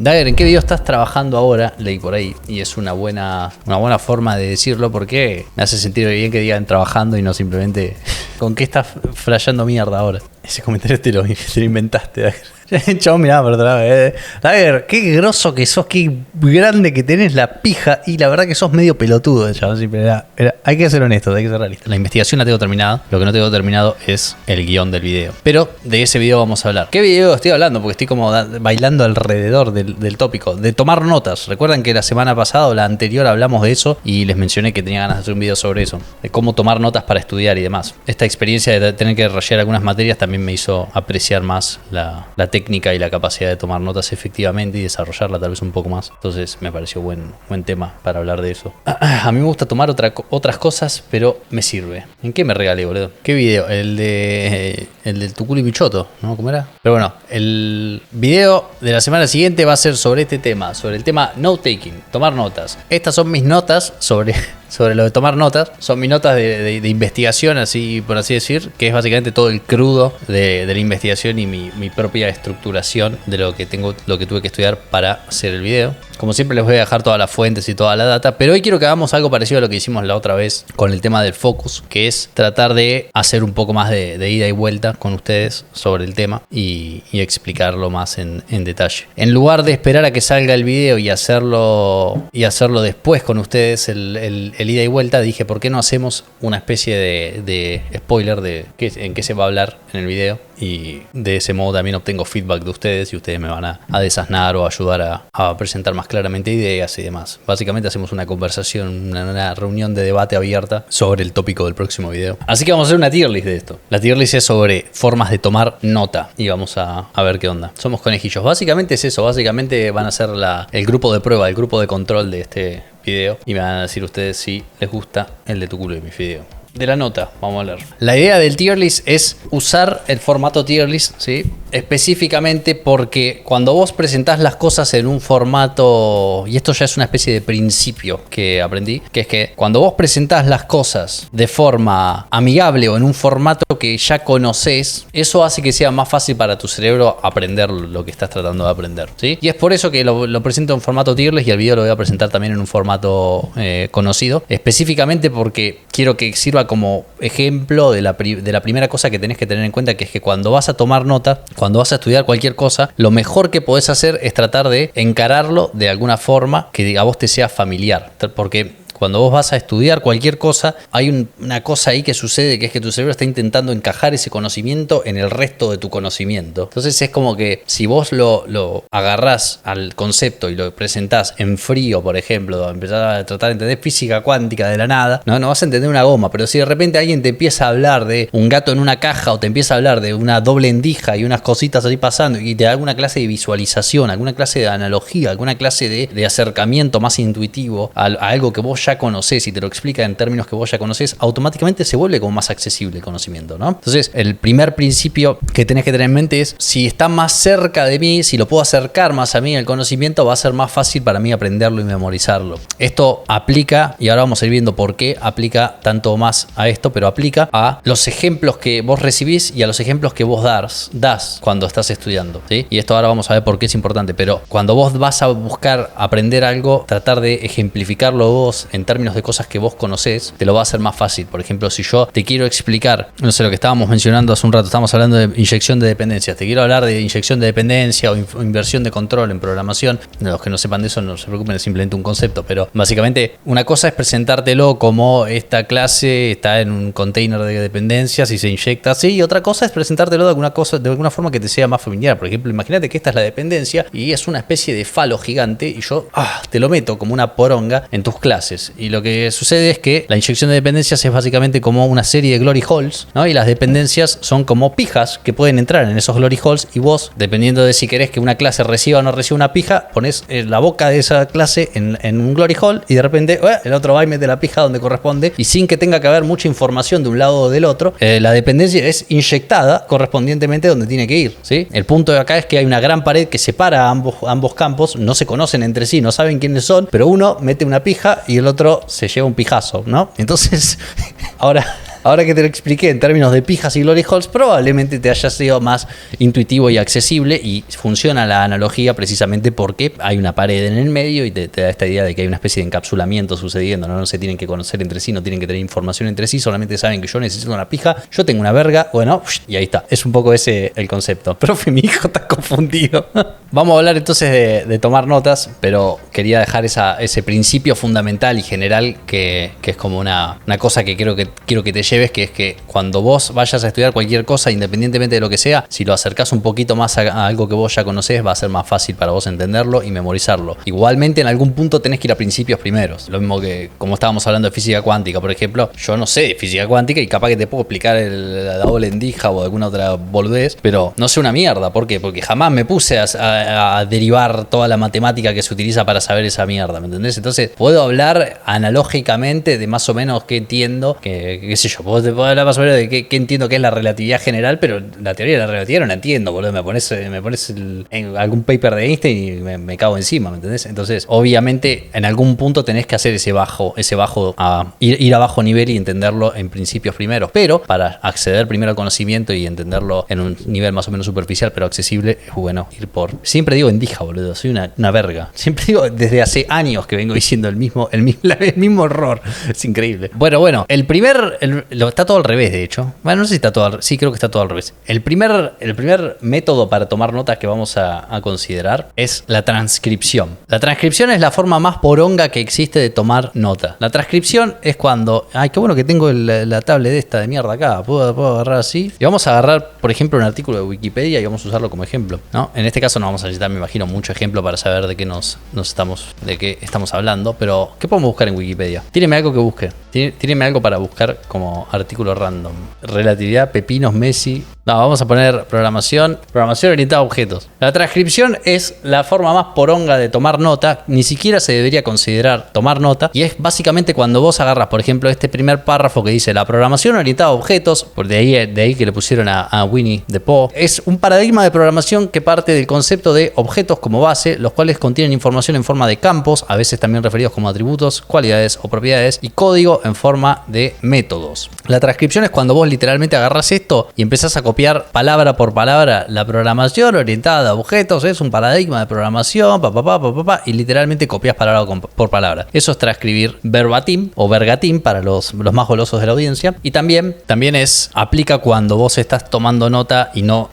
Dagger, ¿en qué video estás trabajando ahora? Leí por ahí y es una buena forma de decirlo porque me hace sentir bien que digan trabajando y no simplemente con qué estás flasheando mierda ahora. Ese comentario te lo inventaste, Dagger. Chau, mirá, por otra vez. Dagger, qué grosso que sos, qué grande que tenés la pija y la verdad que sos medio pelotudo, chabón. Hay que ser honesto, hay que ser realista. La investigación la tengo terminada, lo que no tengo terminado es el guión del video. Pero de ese video vamos a hablar. ¿Qué video estoy hablando? Porque estoy como bailando alrededor del tópico. De tomar notas. Recuerdan que la semana pasada o la anterior hablamos de eso y les mencioné que tenía ganas de hacer un video sobre eso. De cómo tomar notas para estudiar y demás. Esta experiencia de tener que rayar algunas materias también me hizo apreciar más la técnica y la capacidad de tomar notas efectivamente y desarrollarla tal vez un poco más. Entonces me pareció buen tema para hablar de eso. A mí me gusta tomar otras cosas, pero me sirve. ¿En qué me regalé, boludo? ¿Qué video? El del Tuculi Bichoto, ¿no? ¿Cómo era? Pero bueno, el video de la semana siguiente va a ser sobre este tema, sobre el tema note-taking, tomar notas. Estas son mis notas sobre lo de tomar notas. Son mis notas de investigación, así por así decir, que es básicamente todo el crudo de la investigación y mi propia estructuración de lo que tuve que estudiar para hacer el video. Como siempre les voy a dejar todas las fuentes y toda la data, pero hoy quiero que hagamos algo parecido a lo que hicimos la otra vez con el tema del focus, que es tratar de hacer un poco más de ida y vuelta con ustedes sobre el tema y explicarlo más en detalle. En lugar de esperar a que salga el video y hacerlo después con ustedes el ida y vuelta, dije, ¿por qué no hacemos una especie de spoiler de en qué se va a hablar en el video? Y de ese modo también obtengo feedback de ustedes y ustedes me van a desasnar o ayudar a presentar más claramente ideas y demás. Básicamente hacemos una conversación, una reunión de debate abierta sobre el tópico del próximo video. Así que vamos a hacer una tier list de esto. La tier list es sobre formas de tomar nota y vamos a ver qué onda. Somos conejillos. Básicamente es eso. Básicamente van a ser el grupo de prueba, el grupo de control de este video y me van a decir ustedes si les gusta el de tu culo de mi video. De la nota, vamos a leer. La idea del tier list es usar el formato tier list, ¿sí? Específicamente porque cuando vos presentás las cosas en un formato, y esto ya es una especie de principio que aprendí, que es que cuando vos presentás las cosas de forma amigable o en un formato que ya conoces, eso hace que sea más fácil para tu cerebro aprender lo que estás tratando de aprender, ¿sí? Y es por eso que lo presento en formato tier list y el video lo voy a presentar también en un formato conocido, específicamente porque quiero que sirva como ejemplo de la primera cosa que tenés que tener en cuenta, que es que cuando vas a tomar nota, cuando vas a estudiar cualquier cosa, lo mejor que podés hacer es tratar de encararlo de alguna forma que a vos te sea familiar, porque cuando vos vas a estudiar cualquier cosa, hay una cosa ahí que sucede, que es que tu cerebro está intentando encajar ese conocimiento en el resto de tu conocimiento. Entonces es como que si vos lo agarrás al concepto y lo presentás en frío, por ejemplo, empezás a tratar de entender física cuántica de la nada, no vas a entender una goma, pero si de repente alguien te empieza a hablar de un gato en una caja o te empieza a hablar de una doble endija y unas cositas así pasando y te da alguna clase de visualización, alguna clase de analogía, alguna clase de acercamiento más intuitivo a algo que vos ya conocés y te lo explica en términos que vos ya conocés, automáticamente se vuelve como más accesible el conocimiento, ¿no? Entonces, el primer principio que tenés que tener en mente es, si está más cerca de mí, si lo puedo acercar más a mí, el conocimiento va a ser más fácil para mí aprenderlo y memorizarlo. Esto aplica, y ahora vamos a ir viendo por qué aplica tanto más a esto, pero aplica a los ejemplos que vos recibís y a los ejemplos que vos das cuando estás estudiando, ¿sí? Y esto ahora vamos a ver por qué es importante, pero cuando vos vas a buscar aprender algo, tratar de ejemplificarlo vos en términos de cosas que vos conocés, te lo va a hacer más fácil. Por ejemplo, si yo te quiero explicar, no sé, lo que estábamos mencionando hace un rato, estábamos hablando de inyección de dependencias, te quiero hablar de inyección de dependencia o inversión de control en programación. Los que no sepan de eso no se preocupen, es simplemente un concepto, pero básicamente una cosa es presentártelo como esta clase está en un container de dependencias y se inyecta así, y otra cosa es presentártelo de alguna forma que te sea más familiar. Por ejemplo, imagínate que esta es la dependencia y es una especie de falo gigante y yo te lo meto como una poronga en tus clases. Y lo que sucede es que la inyección de dependencias es básicamente como una serie de glory holes, ¿no? Y las dependencias son como pijas que pueden entrar en esos glory holes y vos, dependiendo de si querés que una clase reciba o no reciba una pija, pones la boca de esa clase en un glory hole y de repente el otro va y mete la pija donde corresponde y sin que tenga que haber mucha información de un lado o del otro, la dependencia es inyectada correspondientemente donde tiene que ir, ¿sí? El punto de acá es que hay una gran pared que separa ambos campos, no se conocen entre sí, no saben quiénes son, pero uno mete una pija y el otro se lleva un pijazo, ¿no? Entonces, ahora Ahora que te lo expliqué en términos de pijas y glory holes, probablemente te haya sido más intuitivo y accesible, y funciona la analogía precisamente porque hay una pared en el medio y te da esta idea de que hay una especie de encapsulamiento sucediendo, ¿no? No se tienen que conocer entre sí, no tienen que tener información entre sí, solamente saben que yo necesito una pija, yo tengo una verga, bueno, y ahí está. Es un poco ese el concepto. Profe, mi hijo está confundido. Vamos a hablar entonces de tomar notas, pero quería dejar ese principio fundamental y general que es como una cosa que quiero que te lleves, que es que cuando vos vayas a estudiar cualquier cosa, independientemente de lo que sea, si lo acercás un poquito más a algo que vos ya conocés, va a ser más fácil para vos entenderlo y memorizarlo. Igualmente, en algún punto tenés que ir a principios primeros. Lo mismo que como estábamos hablando de física cuántica, por ejemplo, yo no sé de física cuántica y capaz que te puedo explicar la doble endija o alguna otra boludez, pero no sé una mierda. ¿Por qué? Porque jamás me puse a derivar toda la matemática que se utiliza para saber esa mierda, ¿me entendés? Entonces, puedo hablar analógicamente de más o menos qué entiendo, qué sé yo, puedo hablar más o menos de qué entiendo que es la relatividad general, pero la teoría de la relatividad no la entiendo, boludo. Me pones en algún paper de Einstein y me cago encima, ¿me entendés? Entonces, obviamente, en algún punto tenés que hacer ese bajo ir a bajo nivel y entenderlo en principios primeros. Pero para acceder primero al conocimiento y entenderlo en un nivel más o menos superficial, pero accesible, es bueno ir por... Siempre digo endija, boludo, soy una verga. Siempre digo, desde hace años que vengo diciendo el mismo error. Es increíble. Bueno, está todo al revés, de hecho. Bueno, no sé si está todo sí, creo que está todo al revés. El primer método para tomar notas que vamos a considerar es la transcripción. La transcripción es la forma más poronga que existe de tomar nota. La transcripción es cuando... Ay, qué bueno que tengo la tablet esta de mierda acá. Puedo agarrar así. Y vamos a agarrar, por ejemplo, un artículo de Wikipedia y vamos a usarlo como ejemplo, ¿no? En este caso no vamos a necesitar, me imagino, mucho ejemplo para saber de qué estamos hablando. Pero, ¿qué podemos buscar en Wikipedia? Tíreme algo que busque. Tíreme algo para buscar como artículo random. Relatividad, pepinos, Messi... No, vamos a poner programación orientada a objetos. La transcripción es la forma más poronga de tomar nota, ni siquiera se debería considerar tomar nota, y es básicamente cuando vos agarras, por ejemplo, este primer párrafo que dice la programación orientada a objetos, por de ahí que le pusieron a Winnie the Pooh, es un paradigma de programación que parte del concepto de objetos como base, los cuales contienen información en forma de campos, a veces también referidos como atributos, cualidades o propiedades, y código en forma de métodos. La transcripción es cuando vos literalmente agarras esto y empezás a copiar palabra por palabra. La programación orientada a objetos es un paradigma de programación, y literalmente copias palabra por palabra. Eso es transcribir verbatim o vergatim para los más golosos de la audiencia. Y también aplica cuando vos estás tomando nota y no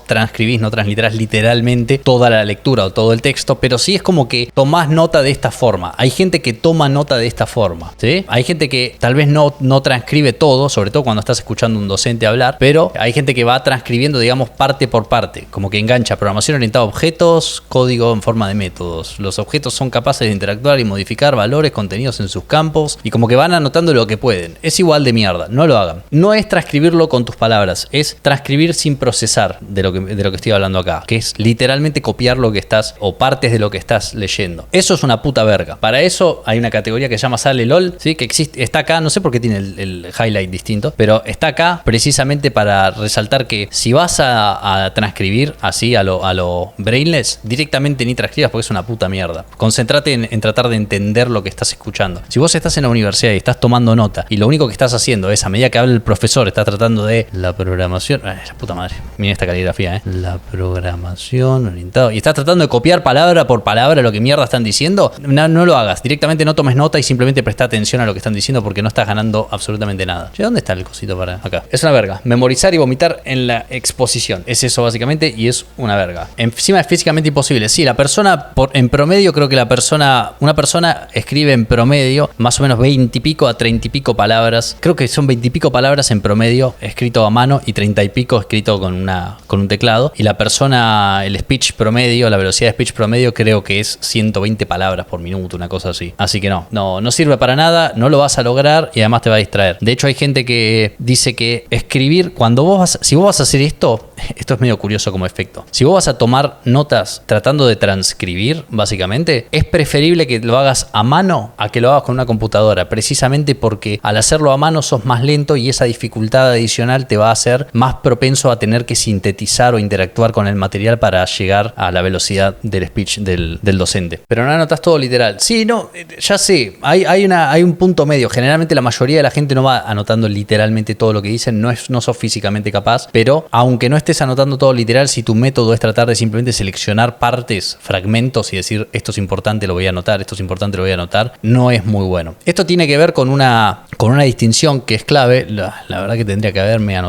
transcribís, no transliterás literalmente toda la lectura o todo el texto, pero sí es como que tomás nota de esta forma. Hay gente que toma nota de esta forma, ¿sí? Hay gente que tal vez no transcribe todo, sobre todo cuando estás escuchando a un docente hablar, pero hay gente que va transcribiendo, digamos, parte por parte, como que engancha programación orientada a objetos, código en forma de métodos. Los objetos son capaces de interactuar y modificar valores contenidos en sus campos, y como que van anotando lo que pueden. Es igual de mierda, no lo hagan. No es transcribirlo con tus palabras, es transcribir sin procesar de lo que estoy hablando acá, que es literalmente copiar lo que estás, o partes de lo que estás leyendo. Eso es una puta verga. Para eso hay una categoría que se llama Sale LOL, ¿sí? Que existe, está acá, no sé por qué tiene el highlight distinto, pero está acá precisamente para resaltar que si vas a transcribir así a lo brainless, directamente ni transcribas porque es una puta mierda. Concéntrate en tratar de entender lo que estás escuchando. Si vos estás en la universidad y estás tomando nota y lo único que estás haciendo es, a medida que habla el profesor, estás tratando de la programación... Ay, la puta madre, miren esta caligrafía, la programación orientada... Y estás tratando de copiar palabra por palabra lo que mierda están diciendo, no lo hagas. Directamente no tomes nota y simplemente presta atención a lo que están diciendo, porque no estás ganando absolutamente nada. Che, ¿dónde está el cosito para acá? Es una verga. Memorizar y vomitar en la exposición. Es eso básicamente, y es una verga. Encima es físicamente imposible. Sí, la persona, en promedio, creo que una persona escribe en promedio más o menos 20 y pico a 30 y pico palabras. Creo que son 20 y pico palabras en promedio escrito a mano y 30 y pico escrito con un teclado. Y la persona, el speech promedio, la velocidad de speech promedio, creo que es 120 palabras por minuto, una cosa así. Así que no sirve para nada, no lo vas a lograr y además te va a distraer. De hecho, hay gente que dice que escribir, si vos vas a hacer esto es medio curioso como efecto. Si vos vas a tomar notas tratando de transcribir, básicamente, es preferible que lo hagas a mano a que lo hagas con una computadora, precisamente porque al hacerlo a mano sos más lento y esa dificultad adicional te va a hacer más propenso a tener que sintetizar o interactuar con el material para llegar a la velocidad del speech del docente. Pero no anotas todo literal. Sí, no, ya sé, hay un punto medio. Generalmente la mayoría de la gente no no va anotando literalmente todo lo que dicen, no sos físicamente capaz, pero aunque no estés anotando todo literal, si tu método es tratar de simplemente seleccionar partes, fragmentos y decir esto es importante, lo voy a anotar, esto es importante, lo voy a anotar, no es muy bueno. Esto tiene que ver con una distinción que es clave. La verdad que tendría que haberme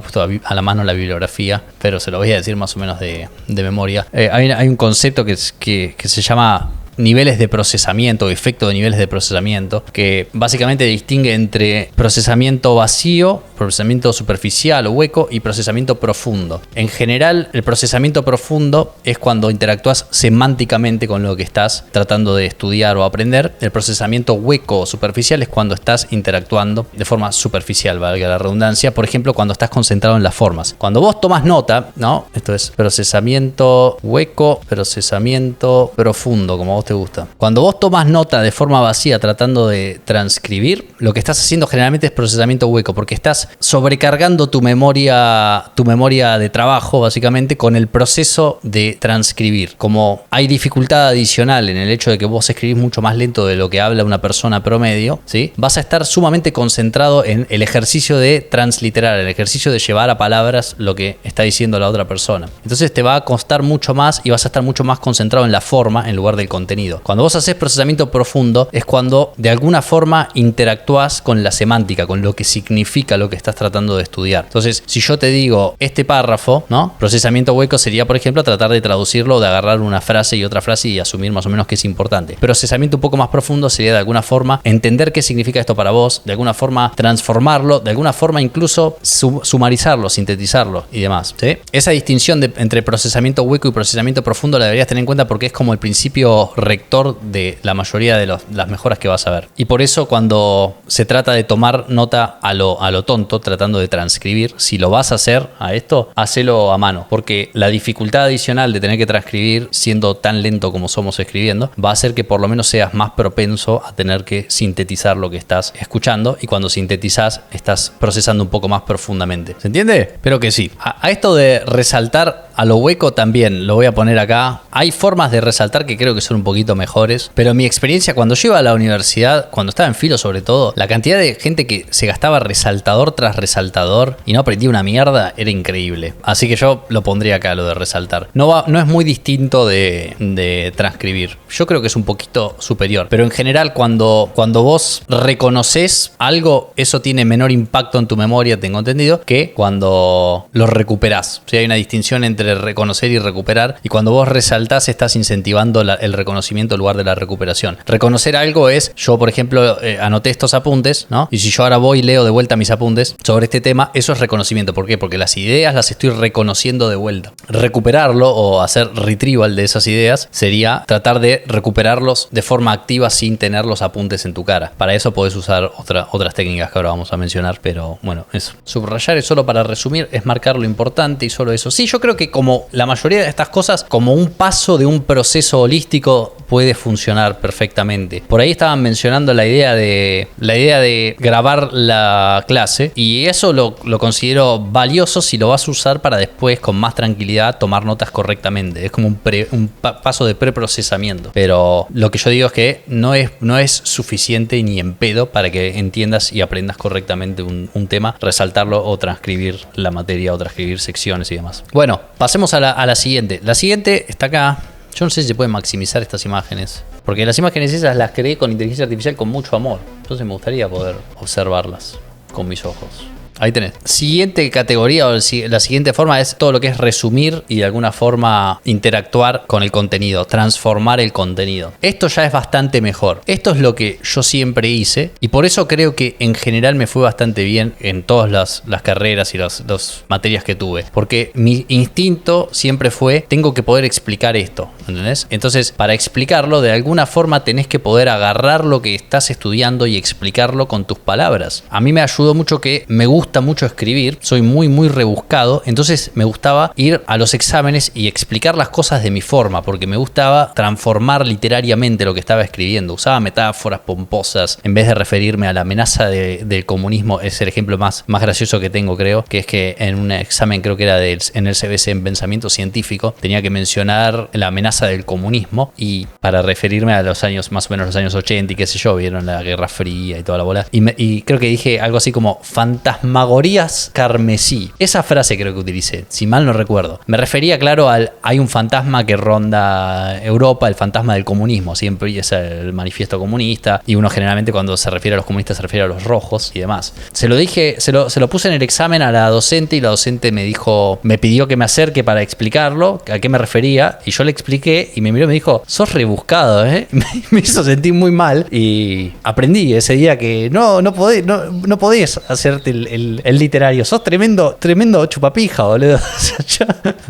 puesto a la mano la bibliografía, pero se lo voy a decir más o menos de memoria. Hay un concepto que se llama niveles de procesamiento, efecto de niveles de procesamiento, que básicamente distingue entre procesamiento vacío, procesamiento superficial o hueco y procesamiento profundo. En general, el procesamiento profundo es cuando interactúas semánticamente con lo que estás tratando de estudiar o aprender. El procesamiento hueco o superficial es cuando estás interactuando de forma superficial, valga la redundancia. Por ejemplo, cuando estás concentrado en las formas. Cuando vos tomas nota, ¿no? Esto es procesamiento hueco, procesamiento profundo, como vos te gusta. Cuando vos tomas nota de forma vacía tratando de transcribir, lo que estás haciendo generalmente es procesamiento hueco, porque estás sobrecargando tu memoria de trabajo, básicamente, con el proceso de transcribir. Como hay dificultad adicional en el hecho de que vos escribís mucho más lento de lo que habla una persona promedio, ¿sí? Vas a estar sumamente concentrado en el ejercicio de transliterar, el ejercicio de llevar a palabras lo que está diciendo la otra persona. Entonces te va a costar mucho más y vas a estar mucho más concentrado en la forma en lugar del contenido. Cuando vos haces procesamiento profundo es cuando de alguna forma interactúas con la semántica, con lo que significa lo que estás tratando de estudiar. Entonces, si yo te digo este párrafo, ¿no? Procesamiento hueco sería, por ejemplo, tratar de traducirlo, de agarrar una frase y otra frase y asumir más o menos que es importante. Procesamiento un poco más profundo sería de alguna forma entender qué significa esto para vos, de alguna forma transformarlo, de alguna forma incluso sumarizarlo, sintetizarlo y demás, ¿sí? Esa distinción entre procesamiento hueco y procesamiento profundo la deberías tener en cuenta porque es como el principio rector de la mayoría de las mejoras que vas a ver. Y por eso cuando se trata de tomar nota a lo tonto, tratando de transcribir, si lo vas a hacer a esto, hacelo a mano, porque la dificultad adicional de tener que transcribir siendo tan lento como somos escribiendo, va a hacer que por lo menos seas más propenso a tener que sintetizar lo que estás escuchando, y cuando sintetizás estás procesando un poco más profundamente. ¿Se entiende? Espero que sí. A esto de resaltar a lo hueco también lo voy a poner acá. Hay formas de resaltar que creo que son un poquito mejores, pero en mi experiencia cuando yo iba a la universidad, cuando estaba en filo sobre todo, la cantidad de gente que se gastaba resaltador tras resaltador y no aprendía una mierda era increíble. Así que yo lo pondría acá, lo de resaltar. No es muy distinto de transcribir. Yo creo que es un poquito superior, pero en general cuando vos reconoces algo, eso tiene menor impacto en tu memoria, tengo entendido, que cuando lo recuperás. O sea, hay una distinción entre reconocer y recuperar, y cuando vos resaltás estás incentivando el reconocimiento en lugar de la recuperación. Reconocer algo es, yo por ejemplo anoté estos apuntes, ¿no? Y si yo ahora voy y leo de vuelta mis apuntes sobre este tema, eso es reconocimiento. ¿Por qué? Porque las ideas las estoy reconociendo de vuelta. Recuperarlo o hacer retrieval de esas ideas sería tratar de recuperarlos de forma activa sin tener los apuntes en tu cara. Para eso podés usar otras técnicas que ahora vamos a mencionar, pero bueno, eso. Subrayar es solo para resumir, es marcar lo importante y solo eso. Sí, yo creo que como la mayoría de estas cosas, como un paso de un proceso holístico puede funcionar perfectamente. Por ahí estaban mencionando la idea de grabar la clase, y eso lo considero valioso si lo vas a usar para después con más tranquilidad tomar notas correctamente. Es como un paso de preprocesamiento. Pero lo que yo digo es que no es suficiente ni en pedo para que entiendas y aprendas correctamente un tema, resaltarlo o transcribir la materia o transcribir secciones y demás. Bueno, pasemos a la siguiente. La siguiente está acá. Yo no sé si se pueden maximizar estas imágenes, porque las imágenes esas las creé con inteligencia artificial con mucho amor. Entonces me gustaría poder observarlas con mis ojos. Ahí tenés. Siguiente categoría o la siguiente forma es todo lo que es resumir y de alguna forma interactuar con el contenido, transformar el contenido. Esto ya es bastante mejor. Esto es lo que yo siempre hice y por eso creo que en general me fue bastante bien en todas las carreras y las materias que tuve. Porque mi instinto siempre fue, tengo que poder explicar esto, ¿entendés? Entonces, para explicarlo, de alguna forma tenés que poder agarrar lo que estás estudiando y explicarlo con tus palabras. A mí me ayudó mucho que me gusta gusta mucho escribir, soy muy rebuscado, entonces me gustaba ir a los exámenes y explicar las cosas de mi forma, porque me gustaba transformar literariamente lo que estaba escribiendo. Usaba metáforas pomposas en vez de referirme a la amenaza del comunismo. Es el ejemplo más gracioso que tengo, creo, que es que en un examen, creo que era en el CBC en pensamiento científico, tenía que mencionar la amenaza del comunismo, y para referirme a los años, más o menos los años 80 y qué sé yo, vieron la Guerra Fría y toda la bola, y creo que dije algo así como fantasmagorías carmesí. Esa frase creo que utilicé, si mal no recuerdo. Me refería, claro, hay un fantasma que ronda Europa, el fantasma del comunismo, siempre es el manifiesto comunista, y uno generalmente cuando se refiere a los comunistas se refiere a los rojos y demás. Se lo dije, se lo puse en el examen a la docente, y la docente me pidió que me acerque para explicarlo, a qué me refería, y yo le expliqué, y me miró y me dijo, sos rebuscado, ¿eh? Me hizo sentir muy mal, y aprendí ese día que no podés hacerte el literario, sos tremendo chupapija, boludo.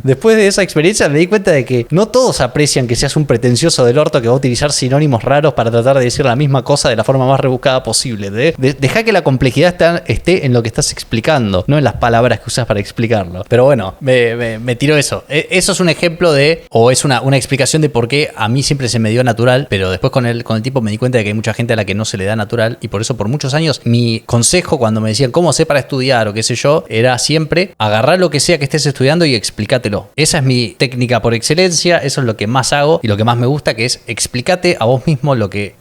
Después de esa experiencia me di cuenta de que no todos aprecian que seas un pretencioso del orto que va a utilizar sinónimos raros para tratar de decir la misma cosa de la forma más rebuscada posible. Deja que la complejidad esté en lo que estás explicando, no en las palabras que usas para explicarlo. Pero bueno, me tiró eso. Eso es un ejemplo o es una explicación de por qué a mí siempre se me dio natural, pero después con el tiempo me di cuenta de que hay mucha gente a la que no se le da natural, y por eso por muchos años mi consejo cuando me decían cómo sé para estudiar o qué sé yo, era siempre agarrar lo que sea que estés estudiando y explícatelo. Esa es mi técnica por excelencia, eso es lo que más hago y lo que más me gusta, que es explícate a vos mismo lo que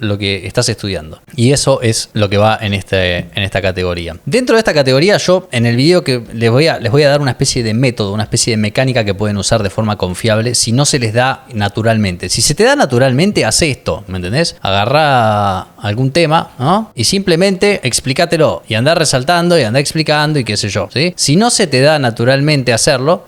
estás estudiando. Y eso es lo que va en esta categoría. Dentro de esta categoría, yo en el video que les voy a dar una especie de método, una especie de mecánica que pueden usar de forma confiable si no se les da naturalmente. Si se te da naturalmente, haz esto, ¿me entendés? Agarrá algún tema, ¿no? Y simplemente explícatelo y andá resaltando y andá explicando y qué sé yo, ¿sí? Si no se te da naturalmente hacerlo,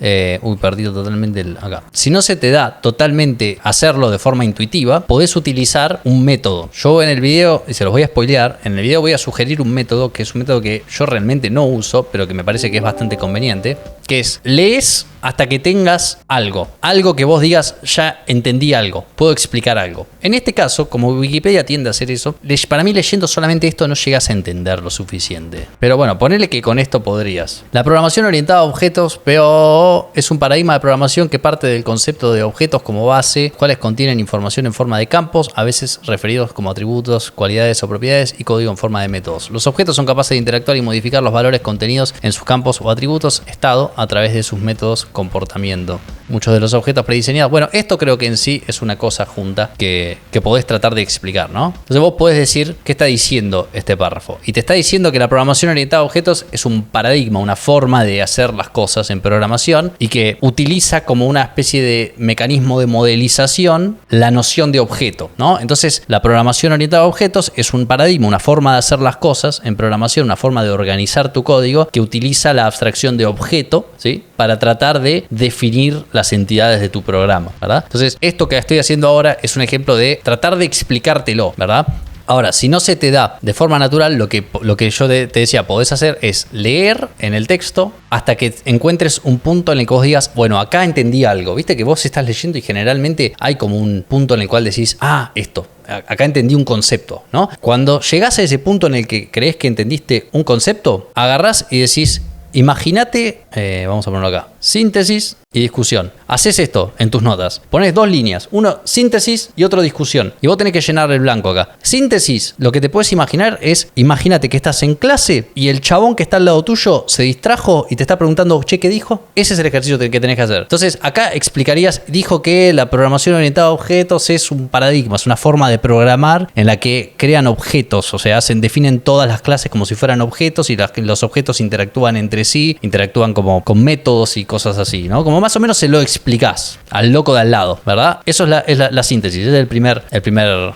perdido totalmente acá. Si no se te da totalmente hacerlo de forma intuitiva, podés utilizar un método. Yo en el video, y se los voy a spoilear, en el video voy a sugerir un método que es un método que yo realmente no uso, pero que me parece que es bastante conveniente, que es lees hasta que tengas algo que vos digas, ya entendí algo, puedo explicar algo. En este caso, como Wikipedia tiende a hacer eso, para mí leyendo solamente esto no llegas a entender lo suficiente. Pero bueno, ponele que con esto podrías. La programación orientada a objetos, POO, es un paradigma de programación que parte del concepto de objetos como base, cuales contienen información en forma de campos, a veces referidos como atributos, cualidades o propiedades, y código en forma de métodos. Los objetos son capaces de interactuar y modificar los valores contenidos en sus campos o atributos, estado, a través de sus métodos comportamiento. Muchos de los objetos prediseñados. Bueno, esto creo que en sí es una cosa junta que podés tratar de explicar, ¿no? Entonces vos podés decir qué está diciendo este párrafo. Y te está diciendo que la programación orientada a objetos es un paradigma, una forma de hacer las cosas en programación, y que utiliza como una especie de mecanismo de modelización la noción de objeto, ¿no? Entonces la programación orientada a objetos es un paradigma, una forma de hacer las cosas en programación, una forma de organizar tu código que utiliza la abstracción de objeto, ¿sí? Para tratar de definir las entidades de tu programa, ¿verdad? Entonces, esto que estoy haciendo ahora es un ejemplo de tratar de explicártelo, ¿verdad? Ahora, si no se te da de forma natural, lo que yo te decía, podés hacer es leer en el texto hasta que encuentres un punto en el que vos digas, bueno, acá entendí algo. Viste que vos estás leyendo y generalmente hay como un punto en el cual decís, esto. Acá entendí un concepto, ¿no? Cuando llegás a ese punto en el que crees que entendiste un concepto, agarrás y decís, imagínate, vamos a ponerlo acá, síntesis y discusión. Haces esto en tus notas. Pones dos líneas, uno síntesis y otro discusión. Y vos tenés que llenar el blanco acá. Síntesis, lo que te puedes imaginar es, imagínate que estás en clase y el chabón que está al lado tuyo se distrajo y te está preguntando, che, ¿qué dijo? Ese es el ejercicio que tenés que hacer. Entonces, acá explicarías, dijo que la programación orientada a objetos es un paradigma, es una forma de programar en la que crean objetos, o sea, definen todas las clases como si fueran objetos, y los objetos interactúan entre sí, interactúan como con métodos y cosas así, ¿no? Como más o menos se lo explicás al loco de al lado, ¿verdad? Eso es la síntesis, es el primer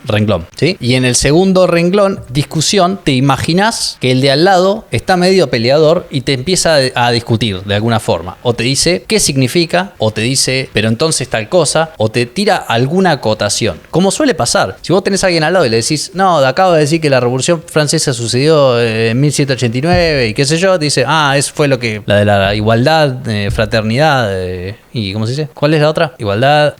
renglón, ¿sí? Y en el segundo renglón, discusión, te imaginás que el de al lado está medio peleador y te empieza a discutir de alguna forma. O te dice qué significa, o te dice, pero entonces tal cosa, o te tira alguna acotación. Como suele pasar, si vos tenés a alguien al lado y le decís, no, acabo de decir que la Revolución Francesa sucedió en 1789 y qué sé yo, te dice, eso fue lo que, la de la igualdad, fraternidad, y ¿cómo se dice? ¿Cuál es la otra? Igualdad,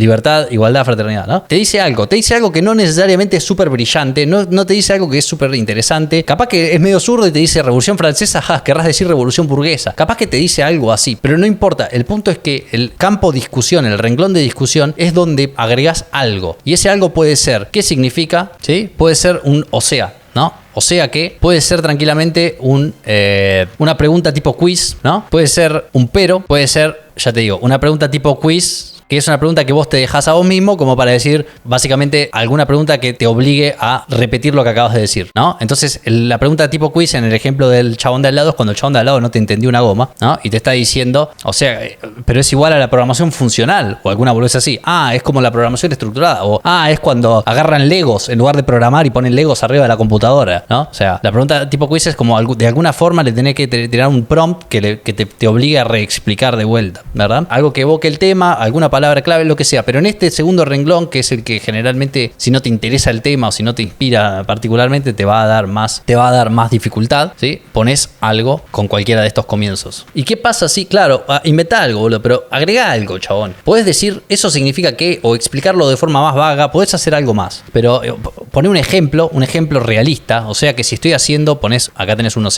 libertad, igualdad, fraternidad, ¿no? Te dice algo que no necesariamente es súper brillante, no te dice algo que es súper interesante. Capaz que es medio zurdo y te dice Revolución Francesa, querrás decir Revolución Burguesa. Capaz que te dice algo así, pero no importa. El punto es que el campo de discusión, el renglón de discusión, es donde agregás algo. Y ese algo puede ser, ¿qué significa? ¿Sí? Puede ser un o sea, ¿no? O sea que puede ser tranquilamente una pregunta tipo quiz, ¿no? Puede ser un pero, puede ser, ya te digo, una pregunta tipo quiz, que es una pregunta que vos te dejás a vos mismo como para decir, básicamente, alguna pregunta que te obligue a repetir lo que acabas de decir, ¿no? Entonces, la pregunta tipo quiz en el ejemplo del chabón de al lado es cuando el chabón de al lado no te entendió una goma, ¿no? Y te está diciendo, o sea, pero es igual a la programación funcional, o alguna boludez así. Es como la programación estructurada, o es cuando agarran Legos en lugar de programar y ponen Legos arriba de la computadora, ¿no? O sea, la pregunta tipo quiz es como de alguna forma le tenés que tirar un prompt que te obligue a reexplicar de vuelta, ¿verdad? Algo que evoque el tema, alguna palabra clave, lo que sea, pero en este segundo renglón, que es el que generalmente, si no te interesa el tema o si no te inspira particularmente, te va a dar más dificultad, ¿sí? Pones algo con cualquiera de estos comienzos. ¿Y qué pasa si, claro, inventá algo, boludo, pero agrega algo, chabón? Podés decir, eso significa que, o explicarlo de forma más vaga, podés hacer algo más, pero poné un ejemplo realista, o sea que si estoy haciendo, acá tenés un o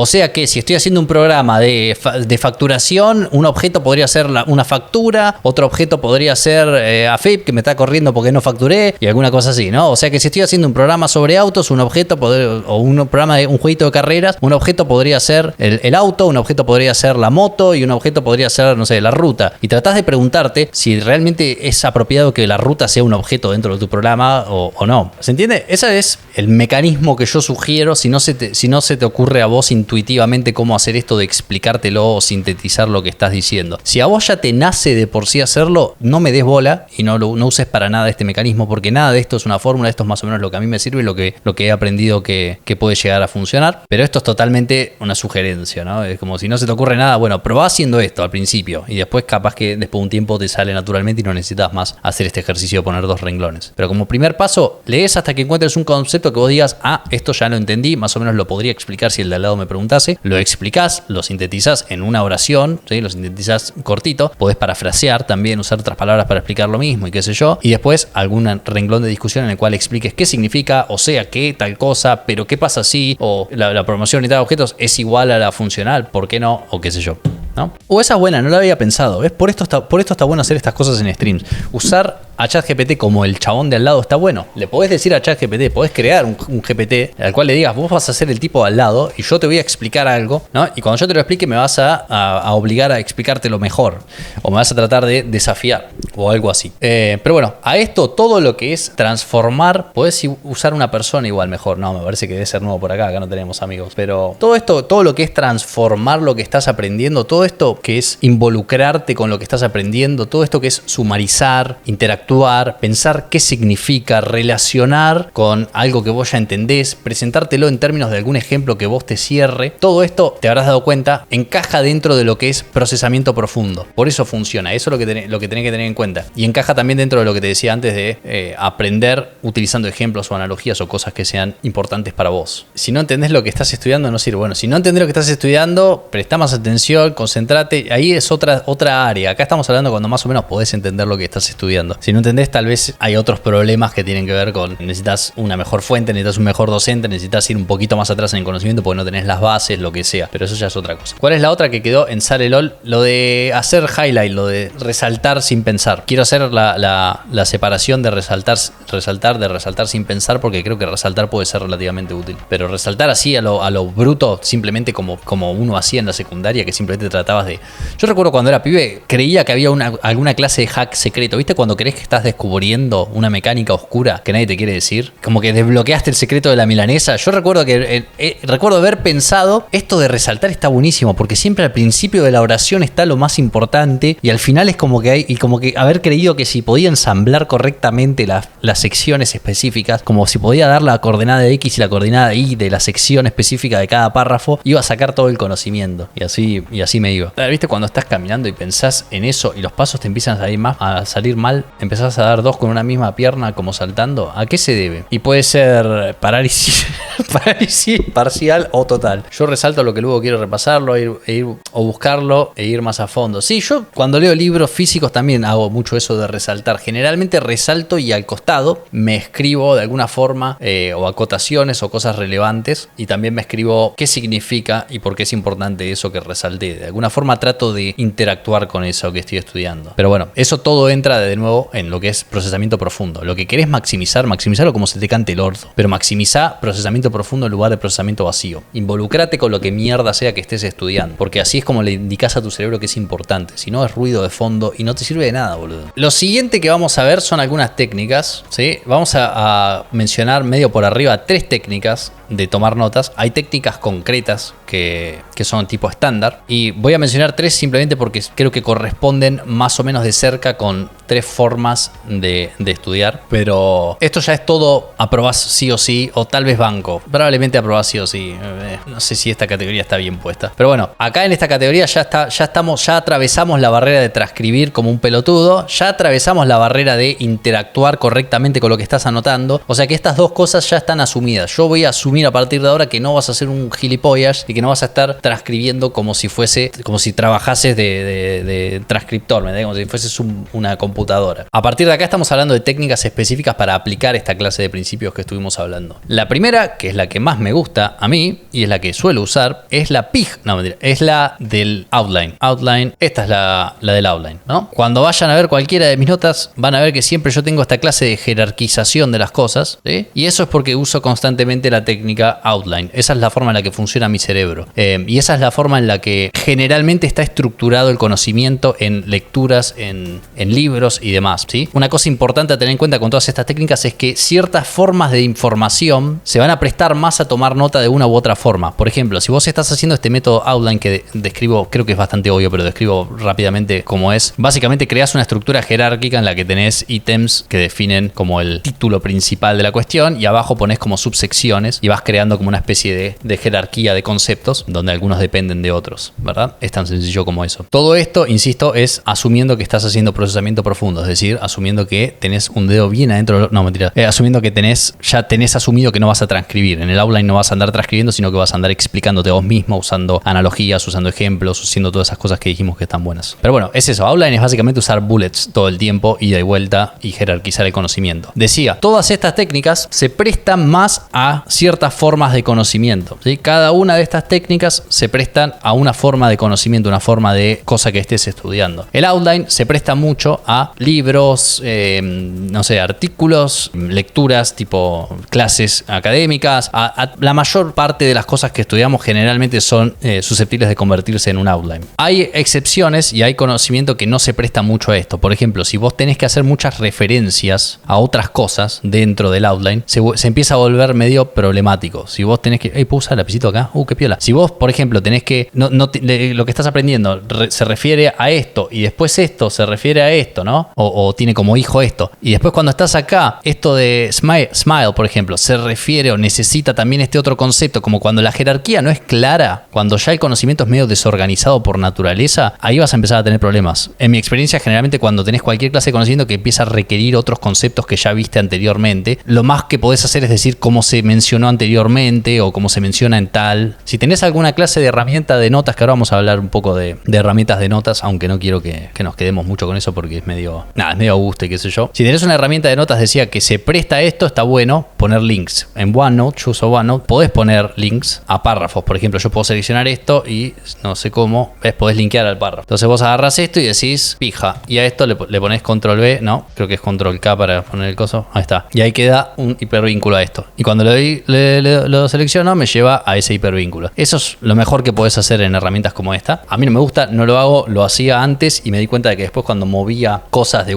sea que si estoy haciendo un programa de facturación, un objeto podría ser una factura, otro objeto podría ser AFIP, que me está corriendo porque no facturé, y alguna cosa así, ¿no? O sea que si estoy haciendo un programa sobre autos, un objeto o un programa de un jueguito de carreras, un objeto podría ser el auto, un objeto podría ser la moto y un objeto podría ser, no sé, la ruta. Y tratás de preguntarte si realmente es apropiado que la ruta sea un objeto dentro de tu programa o no. ¿Se entiende? Ese es el mecanismo que yo sugiero si no se te ocurre a vos intuitivamente cómo hacer esto de explicártelo o sintetizar lo que estás diciendo. Si a vos ya te nace de por sí hacerlo, no me des bola y no uses para nada este mecanismo, porque nada de esto es una fórmula, esto es más o menos lo que a mí me sirve y lo que he aprendido que puede llegar a funcionar, pero esto es totalmente una sugerencia, ¿no? Es como si no se te ocurre nada, bueno, probá haciendo esto al principio y después capaz que después de un tiempo te sale naturalmente y no necesitas más hacer este ejercicio de poner 2 renglones. Pero como primer paso, lees hasta que encuentres un concepto que vos digas, esto ya lo entendí, más o menos lo podría explicar si el de al lado me preguntase, lo explicás, lo sintetizás en una oración, ¿sí? Lo sintetizás cortito, podés parafrasear también, usar otras palabras para explicar lo mismo y qué sé yo, y después algún renglón de discusión en el cual expliques qué significa, o sea, qué tal cosa, pero qué pasa si, o la programación orientada a objetos es igual a la funcional, ¿por qué no? O qué sé yo, ¿no? O esa es buena, no la había pensado, ¿ves? Por esto está bueno hacer estas cosas en streams. Usar a ChatGPT como el chabón de al lado está bueno. Le podés decir a ChatGPT, podés crear un GPT al cual le digas, vos vas a ser el tipo de al lado y yo te voy a explicar algo, ¿no? Y cuando yo te lo explique me vas a obligar a explicártelo mejor, o me vas a tratar de desafiar, o algo así. Pero bueno, a esto todo lo que es transformar, podés usar una persona igual mejor. No, me parece que debe ser nuevo por acá no tenemos amigos. Pero todo esto, todo lo que es transformar lo que estás aprendiendo, todo esto que es involucrarte con lo que estás aprendiendo, todo esto que es sumarizar, interactuar, pensar qué significa, relacionar con algo que vos ya entendés, presentártelo en términos de algún ejemplo que vos te cierre, todo esto, te habrás dado cuenta, encaja dentro de lo que es procesamiento profundo. Por eso funciona, eso es lo que tenés que tener en cuenta. Y encaja también dentro de lo que te decía antes de aprender utilizando ejemplos o analogías o cosas que sean importantes para vos. Si no entendés lo que estás estudiando, no sirve. Bueno, si no entendés lo que estás estudiando, prestá más atención, concentrate. Ahí es otra área. Acá estamos hablando cuando más o menos podés entender lo que estás estudiando. Si no entendés, tal vez hay otros problemas que tienen que ver con necesitas una mejor fuente, necesitas un mejor docente, necesitas ir un poquito más atrás en el conocimiento porque no tenés las bases, lo que sea. Pero eso ya es otra cosa. ¿Cuál es la otra que quedó en Sale LOL? Lo de hacer highlight, lo de resaltar sin pensar. Quiero hacer la separación de resaltar sin pensar, porque creo que resaltar puede ser relativamente útil. Pero resaltar así a lo bruto, simplemente como uno hacía en la secundaria, que simplemente tratabas de... Yo recuerdo cuando era pibe, creía que había alguna clase de hack secreto. ¿Viste cuando crees que estás descubriendo una mecánica oscura que nadie te quiere decir? Como que desbloqueaste el secreto de la milanesa. Yo recuerdo recuerdo haber pensado, esto de resaltar está buenísimo, porque siempre al principio de la oración está lo más importante y al final es como que haber creído que si podía ensamblar correctamente las secciones específicas, como si podía dar la coordenada de X y la coordenada de Y de la sección específica de cada párrafo, iba a sacar todo el conocimiento. Y así me iba. ¿Viste cuando estás caminando y pensás en eso y los pasos te empiezan a salir mal? empezás a dar 2 con una misma pierna como saltando, ¿a qué se debe? Y puede ser parálisis parcial o total. Yo resalto lo que luego quiero repasarlo o buscarlo e ir más a fondo. Sí, yo cuando leo libros físicos también hago mucho eso de resaltar. Generalmente resalto y al costado me escribo de alguna forma o acotaciones o cosas relevantes, y también me escribo qué significa y por qué es importante eso que resalté. De alguna forma trato de interactuar con eso que estoy estudiando. Pero bueno, eso todo entra de nuevo en lo que es procesamiento profundo. Lo que querés maximizarlo como se te cante el orto, pero maximiza procesamiento profundo en lugar de procesamiento vacío. Involucrate con lo que mierda sea que estés estudiando, porque así es como le indicas a tu cerebro que es importante. Si no, es ruido de fondo y no te sirve de nada, boludo. Lo siguiente que vamos a ver son algunas técnicas, ¿sí? Vamos a mencionar medio por arriba 3 técnicas de tomar notas. Hay técnicas concretas que son tipo estándar, y voy a mencionar 3 simplemente porque creo que corresponden más o menos de cerca con 3 formas de estudiar. Pero esto ya es todo aprobás sí o sí, o tal vez banco. Probablemente aprobás sí o sí. No sé si esta categoría está bien puesta. Pero bueno, acá en esta categoría ya atravesamos la barrera de transcribir como un pelotudo, ya atravesamos la barrera de interactuar correctamente con lo que estás anotando. O sea que estas 2 cosas ya están asumidas. Yo voy a asumir a partir de ahora que no vas a ser un gilipollas y que no vas a estar transcribiendo como si trabajases de transcriptor, como si fueses una computadora. A partir de acá estamos hablando de técnicas específicas para aplicar esta clase de principios que estuvimos hablando. La primera, que es la que más me gusta a mí y es la que suelo usar, es la PIG. No, mentira, es la del outline. Esta es la del outline, ¿no? Cuando vayan a ver cualquiera de mis notas, van a ver que siempre yo tengo esta clase de jerarquización de las cosas, ¿sí? Y eso es porque uso constantemente la técnica outline. Esa es la forma en la que funciona mi cerebro. Y esa es la forma en la que generalmente está estructurado el conocimiento en lecturas, en libros y demás, ¿sí? Una cosa importante a tener en cuenta con todas estas técnicas es que ciertas formas de información se van a prestar más a tomar nota de una u otra forma. Por ejemplo, si vos estás haciendo este método outline que describo, creo que es bastante obvio, pero describo rápidamente cómo es. Básicamente creas una estructura jerárquica en la que tenés ítems que definen como el título principal de la cuestión, y abajo pones como subsecciones y vas creando como una especie de jerarquía de conceptos donde algunos dependen de otros, ¿verdad? Es tan sencillo como eso. Todo esto, insisto, es asumiendo que estás haciendo procesamiento profundo, es decir, asumiendo que tenés un dedo bien adentro, no, mentira, asumiendo que ya tenés asumido que no vas a transcribir. En el outline no vas a andar transcribiendo, sino que vas a andar explicándote vos mismo, usando analogías, usando ejemplos, haciendo todas esas cosas que dijimos que están buenas. Pero bueno, es eso. Outline es básicamente usar bullets todo el tiempo, ida y vuelta, y jerarquizar el conocimiento. Decía, todas estas técnicas se prestan más a ciertas formas de conocimiento, ¿sí? Cada una de estas técnicas se prestan a una forma de conocimiento, una forma de cosa que estés estudiando. El outline se presta mucho a libros, no sé, artículos, lecturas tipo clases académicas. A la mayor parte de las cosas que estudiamos generalmente son susceptibles de convertirse en un outline. Hay excepciones y hay conocimiento que no se presta mucho a esto. Por ejemplo, si vos tenés que hacer muchas referencias a otras cosas dentro del outline, se empieza a volver medio problemático. Si vos tenés que... ¿puedo usar el lapicito acá? Qué piola. Si vos, por ejemplo, tenés que... lo que estás aprendiendo se refiere a esto, y después esto se refiere a esto, ¿no? O tiene como hijo esto. Y después cuando estás acá, esto de smile, por ejemplo, se refiere o necesita también este otro concepto, como cuando la jerarquía no es clara, cuando ya el conocimiento es medio desorganizado por naturaleza, ahí vas a empezar a tener problemas. En mi experiencia, generalmente cuando tenés cualquier clase de conocimiento que empieza a requerir otros conceptos que ya viste anteriormente, lo más que podés hacer es decir cómo se mencionó anteriormente o cómo se menciona en tal. Si tenés alguna clase de herramienta de notas, que ahora vamos a hablar un poco de herramientas de notas, aunque no quiero que nos quedemos mucho con eso porque es medio augusto y qué sé yo. Si tenés una herramienta de notas, decía que se presta a esto, está bueno poner links. En OneNote, yo uso OneNote, podés poner links a párrafos. Por ejemplo, yo puedo seleccionar esto y no sé cómo, podés linkear al párrafo. Entonces vos agarrás esto y decís pija, y a esto le ponés control V, no, creo que es control K para poner el coso, ahí está. Y ahí queda un hipervínculo a esto. Y cuando lo selecciono, me lleva a ese hipervínculo. Eso es lo mejor que podés hacer en herramientas como esta. A mí no me gusta, no lo hago, lo hacía antes y me di cuenta de que después cuando movía cosas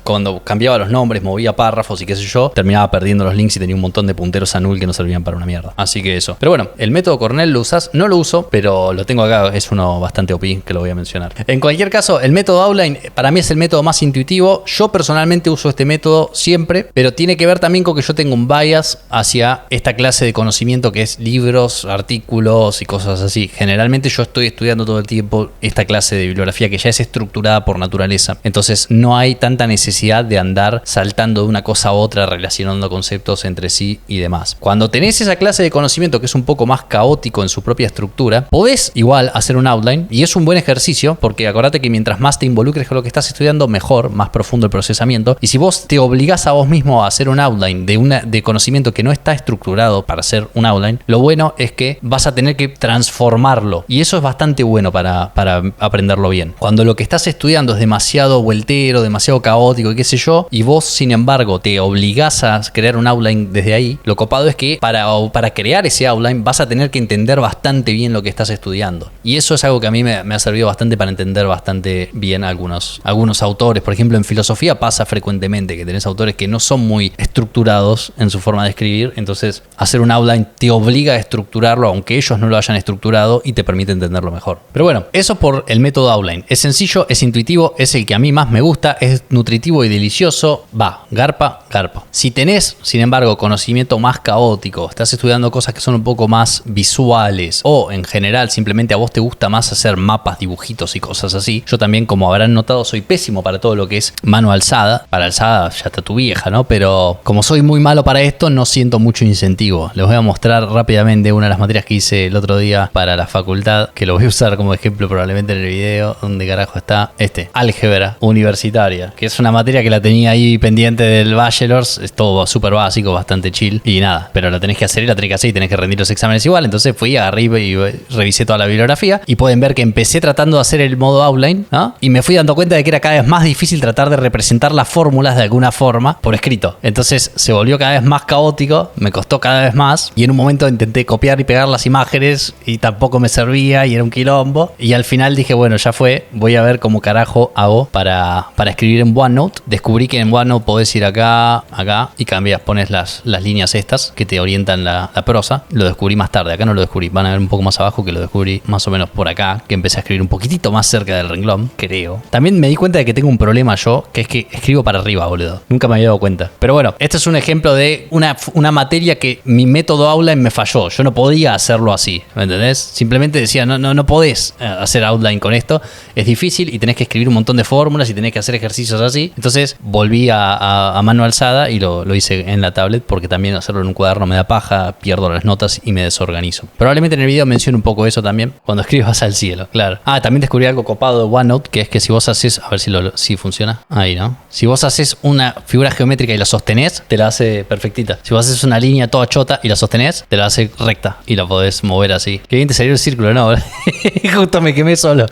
cuando cambiaba los nombres, movía párrafos y qué sé yo, terminaba perdiendo los links y tenía un montón de punteros a null que no servían para una mierda. Así que eso. Pero bueno, el método Cornell lo usas, no lo uso, pero lo tengo acá, es uno bastante OP que lo voy a mencionar. En cualquier caso, el método outline para mí es el método más intuitivo. Yo personalmente uso este método siempre, pero tiene que ver también con que yo tengo un bias hacia esta clase clase de conocimiento que es libros, artículos y cosas así. Generalmente yo estoy estudiando todo el tiempo esta clase de bibliografía que ya es estructurada por naturaleza. Entonces no hay tanta necesidad de andar saltando de una cosa a otra, relacionando conceptos entre sí y demás. Cuando tenés esa clase de conocimiento que es un poco más caótico en su propia estructura, podés igual hacer un outline y es un buen ejercicio porque acordate que mientras más te involucres con lo que estás estudiando, mejor, más profundo el procesamiento. Y si vos te obligás a vos mismo a hacer un outline de conocimiento que no está estructurado para hacer un outline, lo bueno es que vas a tener que transformarlo y eso es bastante bueno para aprenderlo bien. Cuando lo que estás estudiando es demasiado vueltero, demasiado caótico y qué sé yo, y vos sin embargo te obligás a crear un outline desde ahí, lo copado es que para crear ese outline vas a tener que entender bastante bien lo que estás estudiando. Y eso es algo que a mí me ha servido bastante para entender bastante bien algunos autores. Por ejemplo, en filosofía pasa frecuentemente que tenés autores que no son muy estructurados en su forma de escribir, entonces hacer un outline te obliga a estructurarlo aunque ellos no lo hayan estructurado y te permite entenderlo mejor. Pero bueno, eso por el método outline. Es sencillo, es intuitivo, es el que a mí más me gusta, es nutritivo y delicioso. Va, garpa. Si tenés, sin embargo, conocimiento más caótico, estás estudiando cosas que son un poco más visuales o en general simplemente a vos te gusta más hacer mapas, dibujitos y cosas así. Yo también, como habrán notado, soy pésimo para todo lo que es mano alzada. Para alzada ya está tu vieja, ¿no? Pero como soy muy malo para esto, no siento mucho incentivo. Les voy a mostrar rápidamente una de las materias que hice el otro día para la facultad, que lo voy a usar como ejemplo probablemente en el video. ¿Dónde carajo está? Álgebra universitaria, que es una materia que la tenía ahí pendiente del bachelor's. Es todo súper básico, bastante chill y nada, pero la tenés que hacer y la tenés que hacer y tenés que rendir los exámenes igual. Entonces fui, agarré y revisé toda la bibliografía y pueden ver que empecé tratando de hacer el modo outline, ¿no? Y me fui dando cuenta de que era cada vez más difícil tratar de representar las fórmulas de alguna forma por escrito. Entonces se volvió cada vez más caótico, me costó cada vez más y en un momento intenté copiar y pegar las imágenes y tampoco me servía y era un quilombo. Y al final dije, bueno, ya fue, voy a ver cómo carajo hago para escribir en OneNote. Descubrí que en OneNote podés ir acá y cambias, pones las líneas estas que te orientan la prosa. Lo descubrí más tarde, acá no lo descubrí, van a ver un poco más abajo que lo descubrí más o menos por acá, que empecé a escribir un poquitito más cerca del renglón, creo. También me di cuenta de que tengo un problema yo, que es que escribo para arriba, boludo. Nunca me había dado cuenta. Pero bueno, este es un ejemplo de una materia que mi método outline me falló. Yo no podía hacerlo así, ¿me entendés? Simplemente decía, no podés hacer outline con esto, es difícil y tenés que escribir un montón de fórmulas y tenés que hacer ejercicios así. Entonces volví a mano alzada y lo hice en la tablet porque también hacerlo en un cuaderno me da paja, pierdo las notas y me desorganizo. Probablemente en el video mencione un poco eso también, cuando escribas al cielo, claro. También descubrí algo copado de OneNote, que es que si vos haces, a ver si funciona, ahí, ¿no? Si vos haces una figura geométrica y la sostenés, te la hace perfectita. Si vos haces una línea toda chota y la sostenés, te la hace recta y la podés mover así. Qué bien te salió el círculo, ¿no? Justo me quemé solo.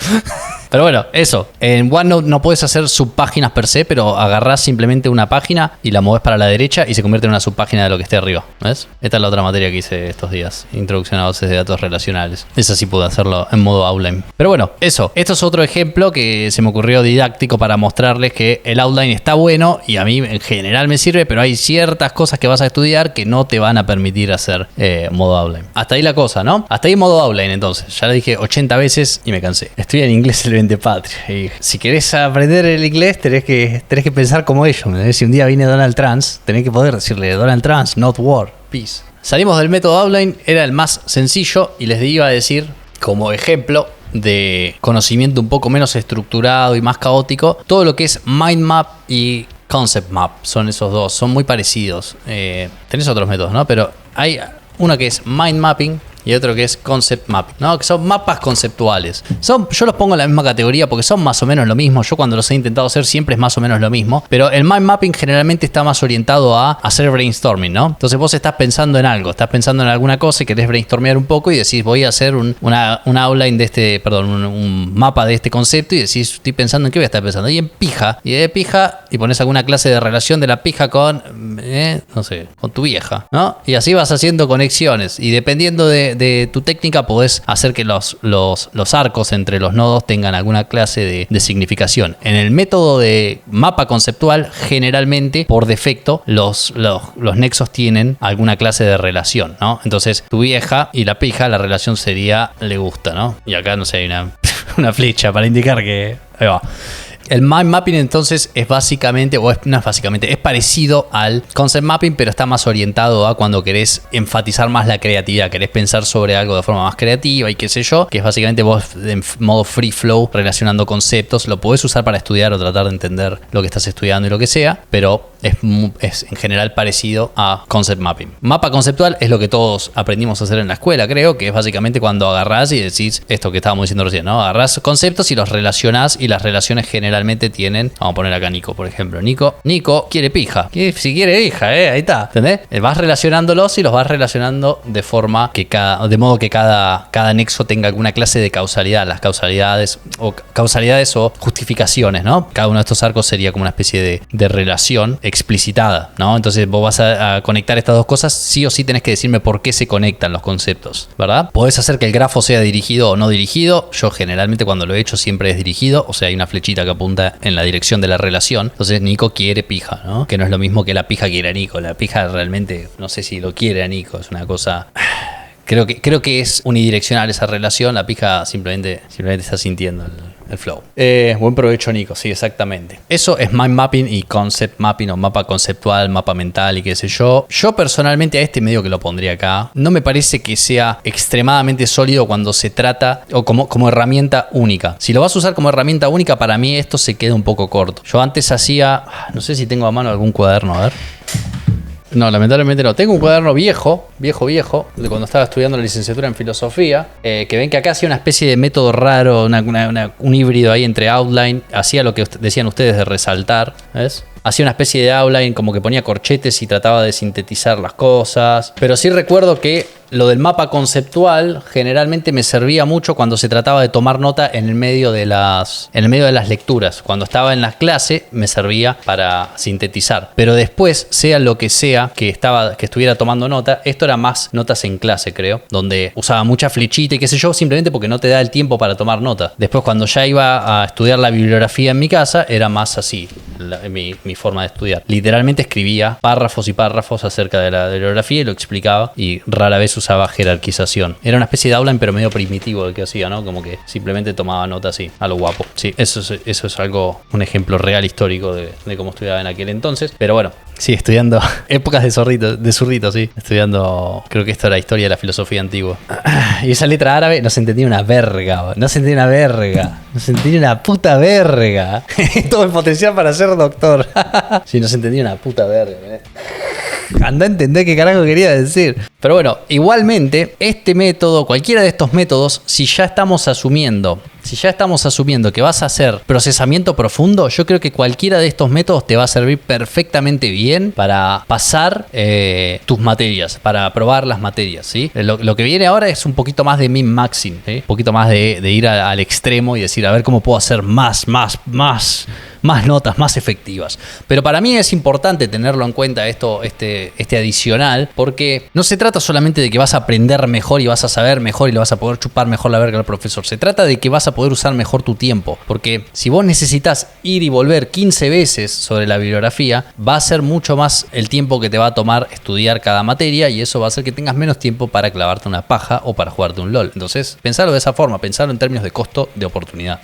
Pero bueno, eso. En OneNote no puedes hacer subpáginas per se, pero agarrás simplemente una página y la movés para la derecha y se convierte en una subpágina de lo que esté arriba. ¿Ves? Esta es la otra materia que hice estos días. Introducción a bases de datos relacionales. Esa sí pude hacerlo en modo outline. Pero bueno, eso. Esto es otro ejemplo que se me ocurrió didáctico para mostrarles que el outline está bueno y a mí en general me sirve, pero hay ciertas cosas que vas a estudiar que no te van a permitir hacer modo outline. Hasta ahí la cosa, ¿no? Hasta ahí modo outline entonces. Ya lo dije 80 veces y me cansé. Estoy en inglés el 20 patria. Y si querés aprender el inglés, tenés que pensar como ellos. Si un día viene Donald Trump, tenés que poder decirle Donald Trump, not war, peace. Salimos del método outline, era el más sencillo y les iba a decir como ejemplo de conocimiento un poco menos estructurado y más caótico, todo lo que es mind map y concept map. Son esos dos, son muy parecidos. Tenés otros métodos, ¿no? Pero hay uno que es mind mapping y otro que es concept mapping, ¿no? Que son mapas conceptuales. Yo los pongo en la misma categoría porque son más o menos lo mismo. Yo cuando los he intentado hacer siempre es más o menos lo mismo. Pero el mind mapping generalmente está más orientado a hacer brainstorming, ¿no? Entonces vos estás pensando en algo, estás pensando en alguna cosa y querés brainstormear un poco y decís, voy a hacer un outline de un mapa de este concepto y decís, estoy pensando en qué voy a estar pensando. Y en pija. Y de pija y pones alguna clase de relación de la pija con, no sé, con tu vieja, ¿no? Y así vas haciendo conexiones. Y dependiendo de tu técnica podés hacer que los arcos entre los nodos tengan alguna clase de significación. En el método de mapa conceptual, generalmente, por defecto, los nexos tienen alguna clase de relación, ¿no? Entonces, tu vieja y la pija, la relación sería le gusta, ¿no? Y acá, no sé, hay una flecha para indicar que... Ahí va. El mind mapping entonces es básicamente, no es básicamente, es parecido al concept mapping, pero está más orientado a cuando querés enfatizar más la creatividad, querés pensar sobre algo de forma más creativa y qué sé yo, que es básicamente vos en modo free flow relacionando conceptos. Lo podés usar para estudiar o tratar de entender lo que estás estudiando y lo que sea, pero es en general parecido a concept mapping. Mapa conceptual es lo que todos aprendimos a hacer en la escuela, creo, que es básicamente cuando agarrás y decís esto que estábamos diciendo recién, ¿no? Agarrás conceptos y los relacionás, y las relaciones generalmente tienen, vamos a poner acá Nico, por ejemplo. Nico quiere pija. Si quiere hija, ahí está. ¿Entendés? Vas relacionándolos y los vas relacionando de forma que de modo que cada nexo tenga alguna clase de causalidad. Las causalidades o justificaciones, ¿no? Cada uno de estos arcos sería como una especie de relación explicitada, ¿no? Entonces vos vas a conectar estas dos cosas, sí o sí tenés que decirme por qué se conectan los conceptos, ¿verdad? Podés hacer que el grafo sea dirigido o no dirigido. Yo generalmente cuando lo he hecho siempre es dirigido, o sea, hay una flechita que apunta en la dirección de la relación. Entonces Nico quiere pija, ¿no? Que no es lo mismo que la pija quiere a Nico. La pija realmente, no sé si lo quiere a Nico, es una cosa... Creo que es unidireccional esa relación. La pija simplemente está sintiendo el flow. Buen provecho, Nico. Sí, exactamente. Eso es mind mapping y concept mapping, o mapa conceptual, mapa mental y qué sé yo. Yo personalmente a este medio que lo pondría acá, no me parece que sea extremadamente sólido cuando se trata, o como herramienta única. Si lo vas a usar como herramienta única, para mí esto se queda un poco corto. Yo antes hacía, no sé si tengo a mano algún cuaderno, a ver. No, lamentablemente no. Tengo un cuaderno viejo, de cuando estaba estudiando la licenciatura en filosofía, que ven que acá hacía una especie de método raro, un híbrido ahí entre outline, hacía lo que decían ustedes de resaltar, ¿ves? Hacía una especie de outline, como que ponía corchetes y trataba de sintetizar las cosas. Pero sí recuerdo que lo del mapa conceptual generalmente me servía mucho cuando se trataba de tomar nota en el medio de las lecturas. Cuando estaba en la clase me servía para sintetizar. Pero después, sea lo que sea que estuviera tomando nota, esto era más notas en clase, creo, donde usaba mucha flechita y qué sé yo, simplemente porque no te da el tiempo para tomar nota. Después, cuando ya iba a estudiar la bibliografía en mi casa, era más así mi forma de estudiar. Literalmente escribía párrafos y párrafos acerca de la bibliografía y lo explicaba, y rara vez usaba jerarquización. Era una especie de outline, pero medio primitivo el que hacía, ¿no? Como que simplemente tomaba nota así, a lo guapo. Sí, eso es un ejemplo real histórico de cómo estudiaba en aquel entonces. Pero bueno, sí, estudiando épocas de zurrito, sí. Estudiando, creo que esto era historia de la filosofía antigua. Y esa letra árabe no se entendía una verga. No se entendía una puta verga. Todo el potencial para ser doctor. Sí, no se entendía una puta verga. Anda a entender qué carajo quería decir. Pero bueno, igualmente, este método, cualquiera de estos métodos, si ya estamos asumiendo que vas a hacer procesamiento profundo, yo creo que cualquiera de estos métodos te va a servir perfectamente bien para pasar tus materias, para aprobar las materias, ¿sí? Lo que viene ahora es un poquito más de min-maxing, ¿sí? Un poquito más de ir al extremo y decir, a ver cómo puedo hacer más notas, más efectivas. Pero para mí es importante tenerlo en cuenta este adicional, porque no se trata solamente de que vas a aprender mejor y vas a saber mejor y le vas a poder chupar mejor la verga al profesor. Se trata de que vas a poder usar mejor tu tiempo, porque si vos necesitas ir y volver 15 veces sobre la bibliografía, va a ser mucho más el tiempo que te va a tomar estudiar cada materia, y eso va a hacer que tengas menos tiempo para clavarte una paja o para jugarte un LOL. Entonces, pensarlo de esa forma, pensarlo en términos de costo de oportunidad.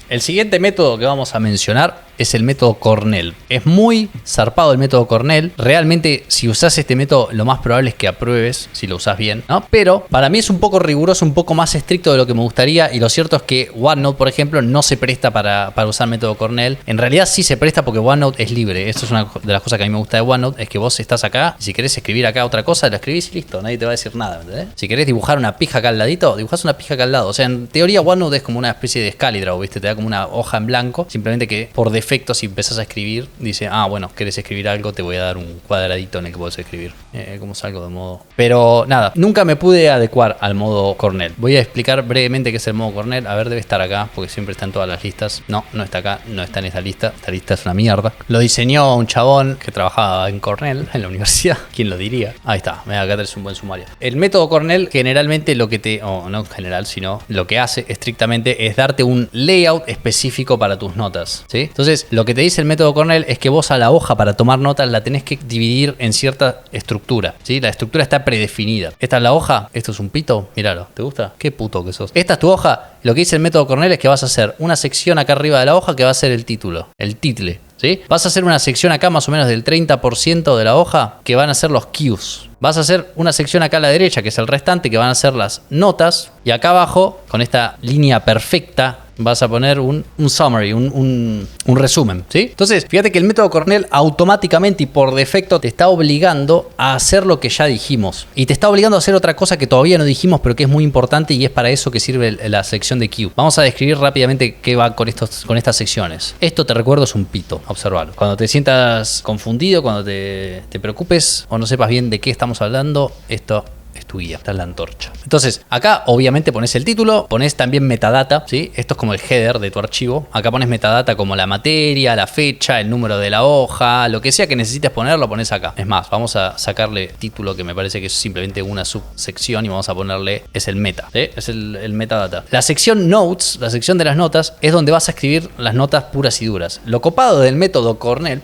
El siguiente método que vamos a mencionar es el método Cornell. Es muy zarpado el método Cornell. Realmente, si usás este método, lo más probable es que apruebes, si lo usás bien, ¿no? Pero para mí es un poco riguroso, un poco más estricto de lo que me gustaría. Y lo cierto es que OneNote, por ejemplo, no se presta para usar método Cornell. En realidad sí se presta porque OneNote es libre. Esto es una de las cosas que a mí me gusta de OneNote, es que vos estás acá y si querés escribir acá otra cosa, la escribís y listo. Nadie te va a decir nada, ¿entendés? Si querés dibujar una pija acá al ladito, dibujás una pija acá al lado. O sea, en teoría OneNote es como una especie de Excalibur, ¿viste? Te da como una hoja en blanco. Simplemente que por defecto, si empezás a escribir, dice, bueno, querés escribir algo, te voy a dar un cuadradito en el que podés escribir. Como salgo de modo. Pero nada, nunca me pude adecuar al modo Cornell. Voy a explicar brevemente qué es el modo Cornell. A ver, debe estar acá, porque siempre está en todas las listas. No está acá, no está en esta lista. Esta lista es una mierda. Lo diseñó un chabón que trabajaba en Cornell, en la universidad. ¿Quién lo diría? Ahí está, acá tenés un buen sumario. El método Cornell generalmente lo que no en general, sino lo que hace estrictamente es darte un layout específico para tus notas, ¿sí? Entonces, Entonces, lo que te dice el método Cornell es que vos a la hoja para tomar notas la tenés que dividir en cierta estructura, ¿sí? La estructura está predefinida. Esta es la hoja, esto es un pito, míralo, ¿te gusta? Qué puto que sos. Esta es tu hoja, lo que dice el método Cornell es que vas a hacer una sección acá arriba de la hoja que va a ser el título, el title, ¿sí? Vas a hacer una sección acá más o menos del 30% de la hoja que van a ser los cues. Vas a hacer una sección acá a la derecha que es el restante que van a ser las notas y acá abajo con esta línea perfecta vas a poner un summary, un resumen, ¿sí? Entonces, fíjate que el método Cornell automáticamente y por defecto te está obligando a hacer lo que ya dijimos. Y te está obligando a hacer otra cosa que todavía no dijimos, pero que es muy importante y es para eso que sirve la sección de Q. Vamos a describir rápidamente qué va con estas secciones. Esto, te recuerdo, es un pito. Observalo. Cuando te sientas confundido, cuando te preocupes o no sepas bien de qué estamos hablando, esto es tu guía, esta es la antorcha. Entonces, acá obviamente pones el título, pones también metadata, ¿sí? Esto es como el header de tu archivo. Acá pones metadata como la materia, la fecha, el número de la hoja, lo que sea que necesites poner, lo pones acá. Es más, vamos a sacarle título, que me parece que es simplemente una subsección, y vamos a ponerle, es el meta, ¿sí? Es el metadata. La sección notes, la sección de las notas, es donde vas a escribir las notas puras y duras. Lo copado del método Cornell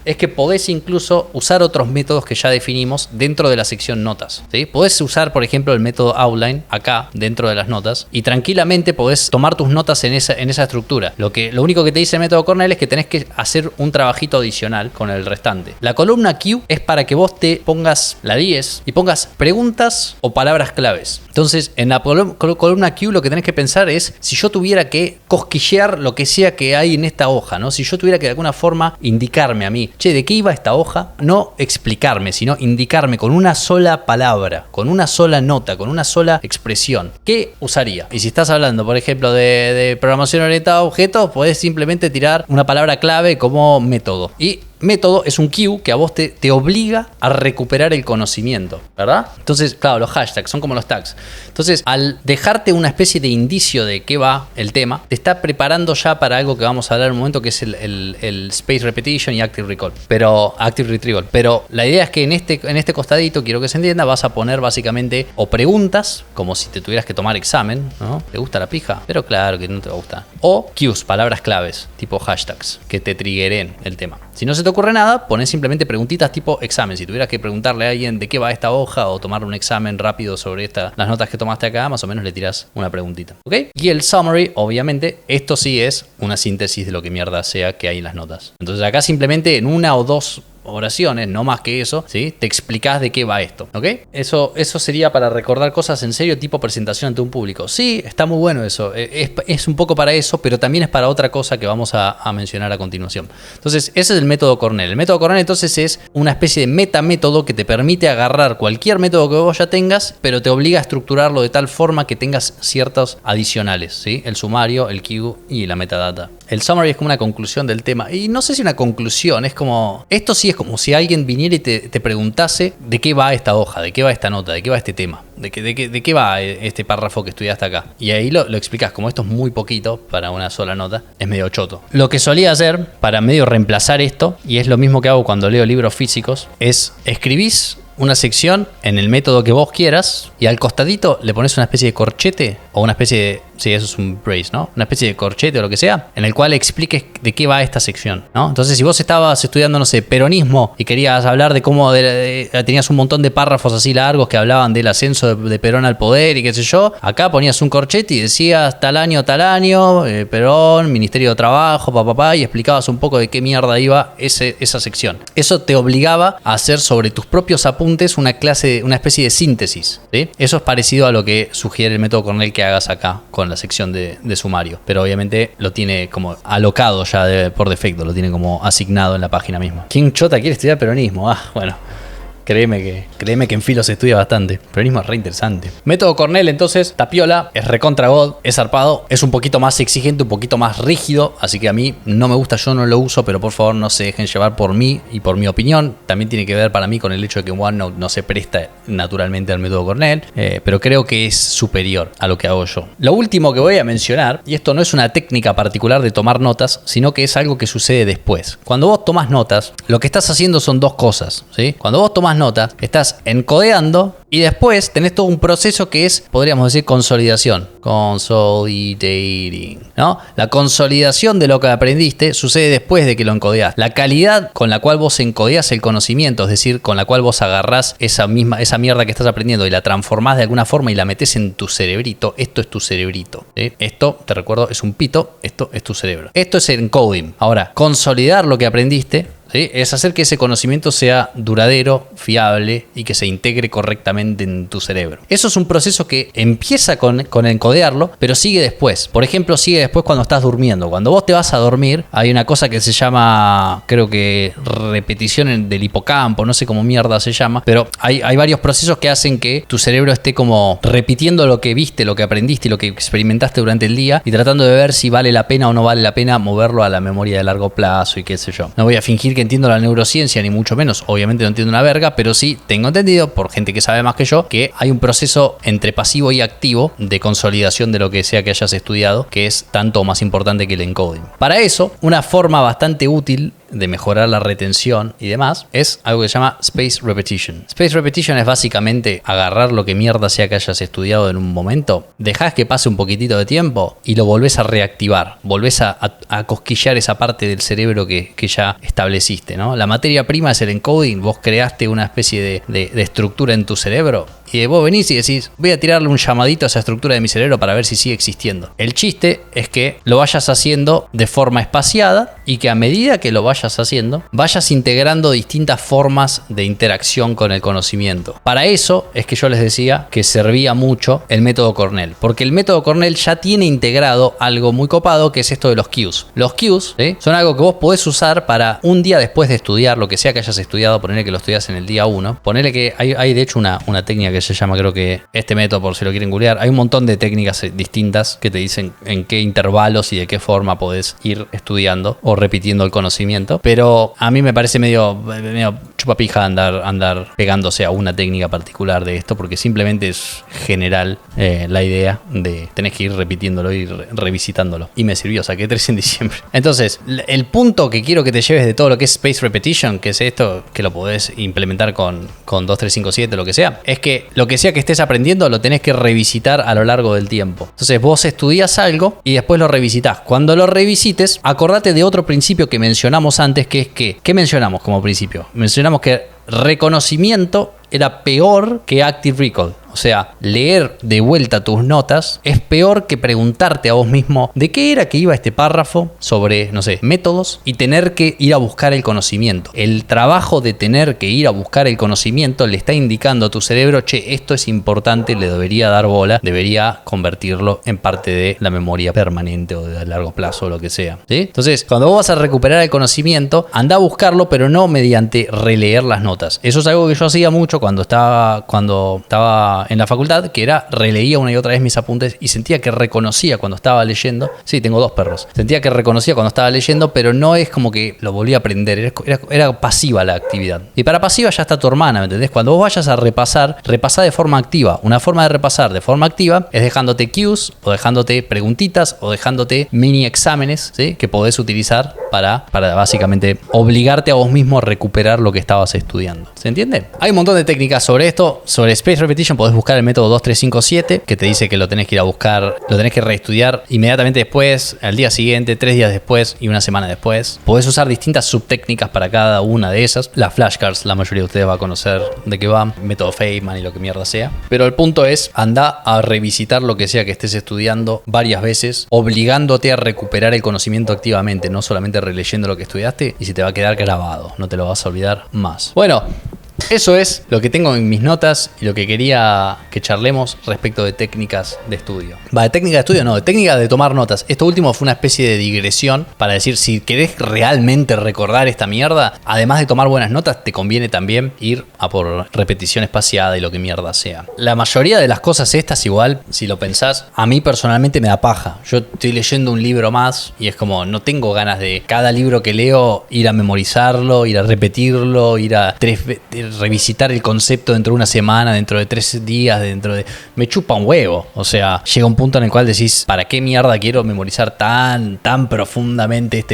es que podés incluso usar otros métodos que ya definimos dentro de la sección notas, ¿sí? Podés usar, por ejemplo, el método outline acá dentro de las notas y tranquilamente podés tomar tus notas en esa estructura. Lo único que te dice el método Cornell es que tenés que hacer un trabajito adicional con el restante. La columna Q es para que vos te pongas la 10 y pongas preguntas o palabras claves. Entonces, en la columna Q lo que tenés que pensar es si yo tuviera que cosquillear lo que sea que hay en esta hoja, ¿no? Si yo tuviera que de alguna forma indicarme a mí, che, ¿de qué iba esta hoja? No explicarme, sino indicarme con una sola palabra, con una sola nota, con una sola expresión. ¿Qué usaría? Y si estás hablando, por ejemplo, de programación orientada a objetos, podés simplemente tirar una palabra clave como método. Y método es un cue que a vos te obliga a recuperar el conocimiento, ¿verdad? Entonces, claro, los hashtags son como los tags. Entonces, al dejarte una especie de indicio de qué va el tema, te está preparando ya para algo que vamos a hablar en un momento, que es el space repetition y active retrieval. Pero la idea es que en este costadito, quiero que se entienda, vas a poner básicamente o preguntas, como si te tuvieras que tomar examen, ¿no? ¿Te gusta la pija? Pero claro que no te va a gustar. O cues, palabras claves, tipo hashtags, que te triggeren el tema. Si no se te ocurre nada, pones simplemente preguntitas tipo examen. Si tuvieras que preguntarle a alguien de qué va esta hoja o tomar un examen rápido sobre las notas que tomaste acá, más o menos le tirás una preguntita, ¿ok? Y el summary, obviamente, esto sí es una síntesis de lo que mierda sea que hay en las notas. Entonces acá simplemente en una o dos oraciones, no más que eso, ¿sí? Te explicás de qué va esto, ¿ok? Eso sería para recordar cosas en serio, tipo presentación ante un público. Sí, está muy bueno eso. Es un poco para eso, pero también es para otra cosa que vamos a mencionar a continuación. Entonces, ese es el método Cornell. El método Cornell, entonces, es una especie de metamétodo que te permite agarrar cualquier método que vos ya tengas, pero te obliga a estructurarlo de tal forma que tengas ciertos adicionales, ¿sí? El sumario, el cue y la metadata. El summary es como una conclusión del tema. Y no sé si una conclusión, es como... Esto sí es como si alguien viniera y te preguntase de qué va esta hoja, de qué va esta nota, de qué va este tema, de qué va este párrafo que estudiaste acá. Y ahí lo explicás. Como esto es muy poquito para una sola nota, es medio choto. Lo que solía hacer para medio reemplazar esto, y es lo mismo que hago cuando leo libros físicos, es escribís una sección en el método que vos quieras y al costadito le pones una especie de corchete o una especie de... Sí, eso es un brace, ¿no? Una especie de corchete o lo que sea, en el cual expliques de qué va esta sección, ¿no? Entonces, si vos estabas estudiando, no sé, peronismo y querías hablar de cómo tenías un montón de párrafos así largos que hablaban del ascenso de Perón al poder y qué sé yo, acá ponías un corchete y decías tal año, Perón, Ministerio de Trabajo, y explicabas un poco de qué mierda iba esa sección. Eso te obligaba a hacer sobre tus propios apuntes una especie de síntesis, ¿sí? Eso es parecido a lo que sugiere el método Cornell que hagas acá con la sección de sumario, pero obviamente lo tiene como alocado ya por defecto, lo tiene como asignado en la página misma. ¿Quién chota quiere estudiar peronismo? Bueno, créeme que en filo se estudia bastante. Peronismo es re interesante. Método Cornell, entonces, tapiola, es recontra god, es zarpado, es un poquito más exigente, un poquito más rígido, así que a mí no me gusta, yo no lo uso, pero por favor no se dejen llevar por mí y por mi opinión. También tiene que ver para mí con el hecho de que OneNote no se presta naturalmente al método Cornell, pero creo que es superior a lo que hago yo. Lo último que voy a mencionar, y esto no es una técnica particular de tomar notas, sino que es algo que sucede después. Cuando vos tomás notas, lo que estás haciendo son dos cosas, ¿sí? Cuando vos tomás tomas nota, estás encodeando y después tenés todo un proceso que es, podríamos decir, consolidación. Consolidating, ¿no? La consolidación de lo que aprendiste sucede después de que lo encodeás. La calidad con la cual vos encodeás el conocimiento, es decir, con la cual vos agarrás esa mierda que estás aprendiendo y la transformás de alguna forma y la metés en tu cerebrito. Esto es tu cerebrito, ¿sí? Esto, te recuerdo, es un pito, esto es tu cerebro. Esto es el encoding. Ahora, consolidar lo que aprendiste, ¿sí? Es hacer que ese conocimiento sea duradero, fiable y que se integre correctamente en tu cerebro. Eso es un proceso que empieza con encodearlo, pero sigue después. Por ejemplo, sigue después cuando estás durmiendo. Cuando vos te vas a dormir, hay una cosa que se llama, creo que repetición del hipocampo, no sé cómo mierda se llama, pero hay varios procesos que hacen que tu cerebro esté como repitiendo lo que viste, lo que aprendiste y lo que experimentaste durante el día y tratando de ver si vale la pena o no vale la pena moverlo a la memoria de largo plazo y qué sé yo. No voy a fingir que entiendo la neurociencia, ni mucho menos. Obviamente no entiendo una verga, pero sí tengo entendido, por gente que sabe más que yo, que hay un proceso entre pasivo y activo de consolidación de lo que sea que hayas estudiado, que es tanto o más importante que el encoding. Para eso, una forma bastante útil de mejorar la retención y demás es algo que se llama Space Repetition. Space Repetition es básicamente agarrar lo que mierda sea que hayas estudiado en un momento, dejás que pase un poquitito de tiempo y lo volvés a reactivar, volvés a cosquillar esa parte del cerebro que ya estableciste, ¿no? La materia prima es el encoding. Vos creaste una especie de estructura en tu cerebro y vos venís y decís, voy a tirarle un llamadito a esa estructura de mi cerebro para ver si sigue existiendo. El chiste es que lo vayas haciendo de forma espaciada y que a medida que lo vayas haciendo, vayas integrando distintas formas de interacción con el conocimiento. Para eso es que yo les decía que servía mucho el método Cornell, porque el método Cornell ya tiene integrado algo muy copado, que es esto de los cues. Los cues, ¿sí?, son algo que vos podés usar para un día después de estudiar lo que sea que hayas estudiado. Ponele que lo estudias en el día 1. Ponele que hay de hecho una técnica que se llama, creo que este método, por si lo quieren googlear. Hay un montón de técnicas distintas que te dicen en qué intervalos y de qué forma podés ir estudiando o repitiendo el conocimiento, pero a mí me parece medio chupapija andar pegándose a una técnica particular de esto, porque simplemente es general la idea de tenés que ir repitiéndolo y revisitándolo. Y me sirvió, saqué 3 en diciembre. Entonces, el punto que quiero que te lleves de todo lo que es Space Repetition, que es esto, que lo podés implementar con 2, 3, 5, 7, lo que sea, es que lo que sea que estés aprendiendo lo tenés que revisitar a lo largo del tiempo. Entonces vos estudias algo y después lo revisitas. Cuando lo revisites, acordate de otro principio que mencionamos antes, que es que, ¿qué mencionamos como principio? Mencionamos que reconocimiento era peor que active recall. O sea, leer de vuelta tus notas es peor que preguntarte a vos mismo de qué era que iba este párrafo sobre, no sé, métodos, y tener que ir a buscar el conocimiento. El trabajo de tener que ir a buscar el conocimiento le está indicando a tu cerebro, che, esto es importante, le debería dar bola, debería convertirlo en parte de la memoria permanente o de largo plazo o lo que sea, ¿sí? Entonces, cuando vos vas a recuperar el conocimiento, anda a buscarlo, pero no mediante releer las notas. Eso es algo que yo hacía mucho cuando estaba en la facultad, que era releía una y otra vez mis apuntes y sentía que reconocía cuando estaba leyendo. Sí, tengo 2 perros. Sentía que reconocía cuando estaba leyendo, pero no es como que lo volví a aprender. Era pasiva la actividad. Y para pasiva ya está tu hermana, ¿me entendés? Cuando vos vayas a repasar, repasá de forma activa. Una forma de repasar de forma activa es dejándote cues o dejándote preguntitas o dejándote mini exámenes, ¿sí?, que podés utilizar para básicamente obligarte a vos mismo a recuperar lo que estabas estudiando. ¿Se entiende? Hay un montón de técnicas sobre esto. Sobre Space Repetition podés buscar el método 2, 3, 5, 7, que te dice que lo tenés que ir a buscar, lo tenés que reestudiar inmediatamente después, al día siguiente, 3 días después y una semana después. Podés usar distintas subtécnicas para cada una de esas. Las flashcards, la mayoría de ustedes va a conocer de qué va, método Feynman y lo que mierda sea. Pero el punto es, anda a revisitar lo que sea que estés estudiando varias veces, obligándote a recuperar el conocimiento activamente, no solamente releyendo lo que estudiaste, y se te va a quedar grabado, no te lo vas a olvidar más. Bueno, eso es lo que tengo en mis notas y lo que quería que charlemos respecto de técnicas de estudio. De técnica de estudio no, de técnica de tomar notas. Esto último fue una especie de digresión para decir, si querés realmente recordar esta mierda, además de tomar buenas notas, te conviene también ir a por repetición espaciada y lo que mierda sea. La mayoría de las cosas estas, igual, si lo pensás, a mí personalmente me da paja. Yo estoy leyendo un libro más y es como, no tengo ganas de cada libro que leo ir a memorizarlo, ir a repetirlo, ir a revisitar el concepto dentro de una semana, dentro de 3 días, dentro de... Me chupa un huevo. O sea, llega un punto en el cual decís, ¿para qué mierda quiero memorizar tan profundamente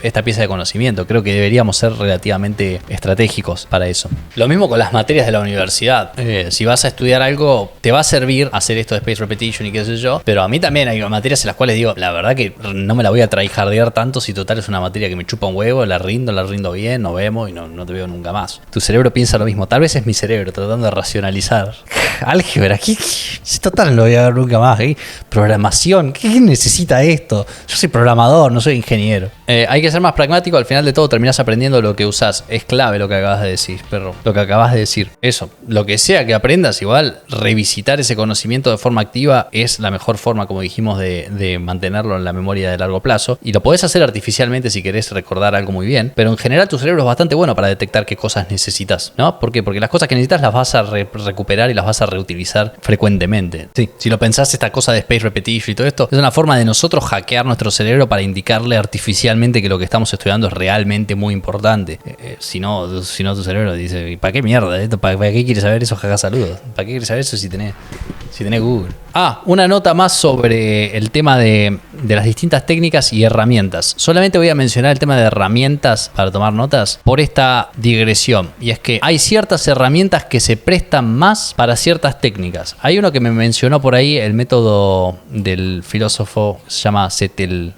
esta pieza de conocimiento? Creo que deberíamos ser relativamente estratégicos para eso. Lo mismo con las materias de la universidad. Si vas a estudiar algo, te va a servir hacer esto de Space Repetition y qué sé yo, pero a mí también hay materias en las cuales digo, la verdad que no me la voy a tryhardear tanto si total es una materia que me chupa un huevo, la rindo bien, nos vemos y no te veo nunca más. Tu cerebro piensa lo mismo, tal vez es mi cerebro tratando de racionalizar. Álgebra, ¿qué? Total no lo voy a ver nunca más. Programación, ¿qué necesita esto? Yo soy programador, no soy ingeniero. Hay que ser más pragmático, al final de todo terminás aprendiendo lo que usás. Es clave lo que acabas de decir, perro. Lo que acabas de decir. Eso, lo que sea que aprendas, igual, revisitar ese conocimiento de forma activa es la mejor forma, como dijimos, de mantenerlo en la memoria de largo plazo. Y lo podés hacer artificialmente si querés recordar algo muy bien, pero en general tu cerebro es bastante bueno para detectar qué cosas necesitas, ¿no? ¿Por qué? Porque las cosas que necesitas las vas a recuperar y las vas a reutilizar frecuentemente. Sí, si lo pensás, esta cosa de Space Repetition y todo esto es una forma de nosotros hackear nuestro cerebro para indicarle artificialmente que lo que estamos estudiando es realmente muy importante. Si no tu cerebro dice, ¿para qué mierda esto? ¿Para qué quieres saber eso? Jaja, saludos. ¿Para qué quieres saber eso si tenés Google? Una nota más sobre el tema de las distintas técnicas y herramientas. Solamente voy a mencionar el tema de herramientas para tomar notas por esta digresión. Y es que hay ciertas herramientas que se prestan más para ciertas técnicas. Hay uno que me mencionó por ahí, el método del filósofo, se llama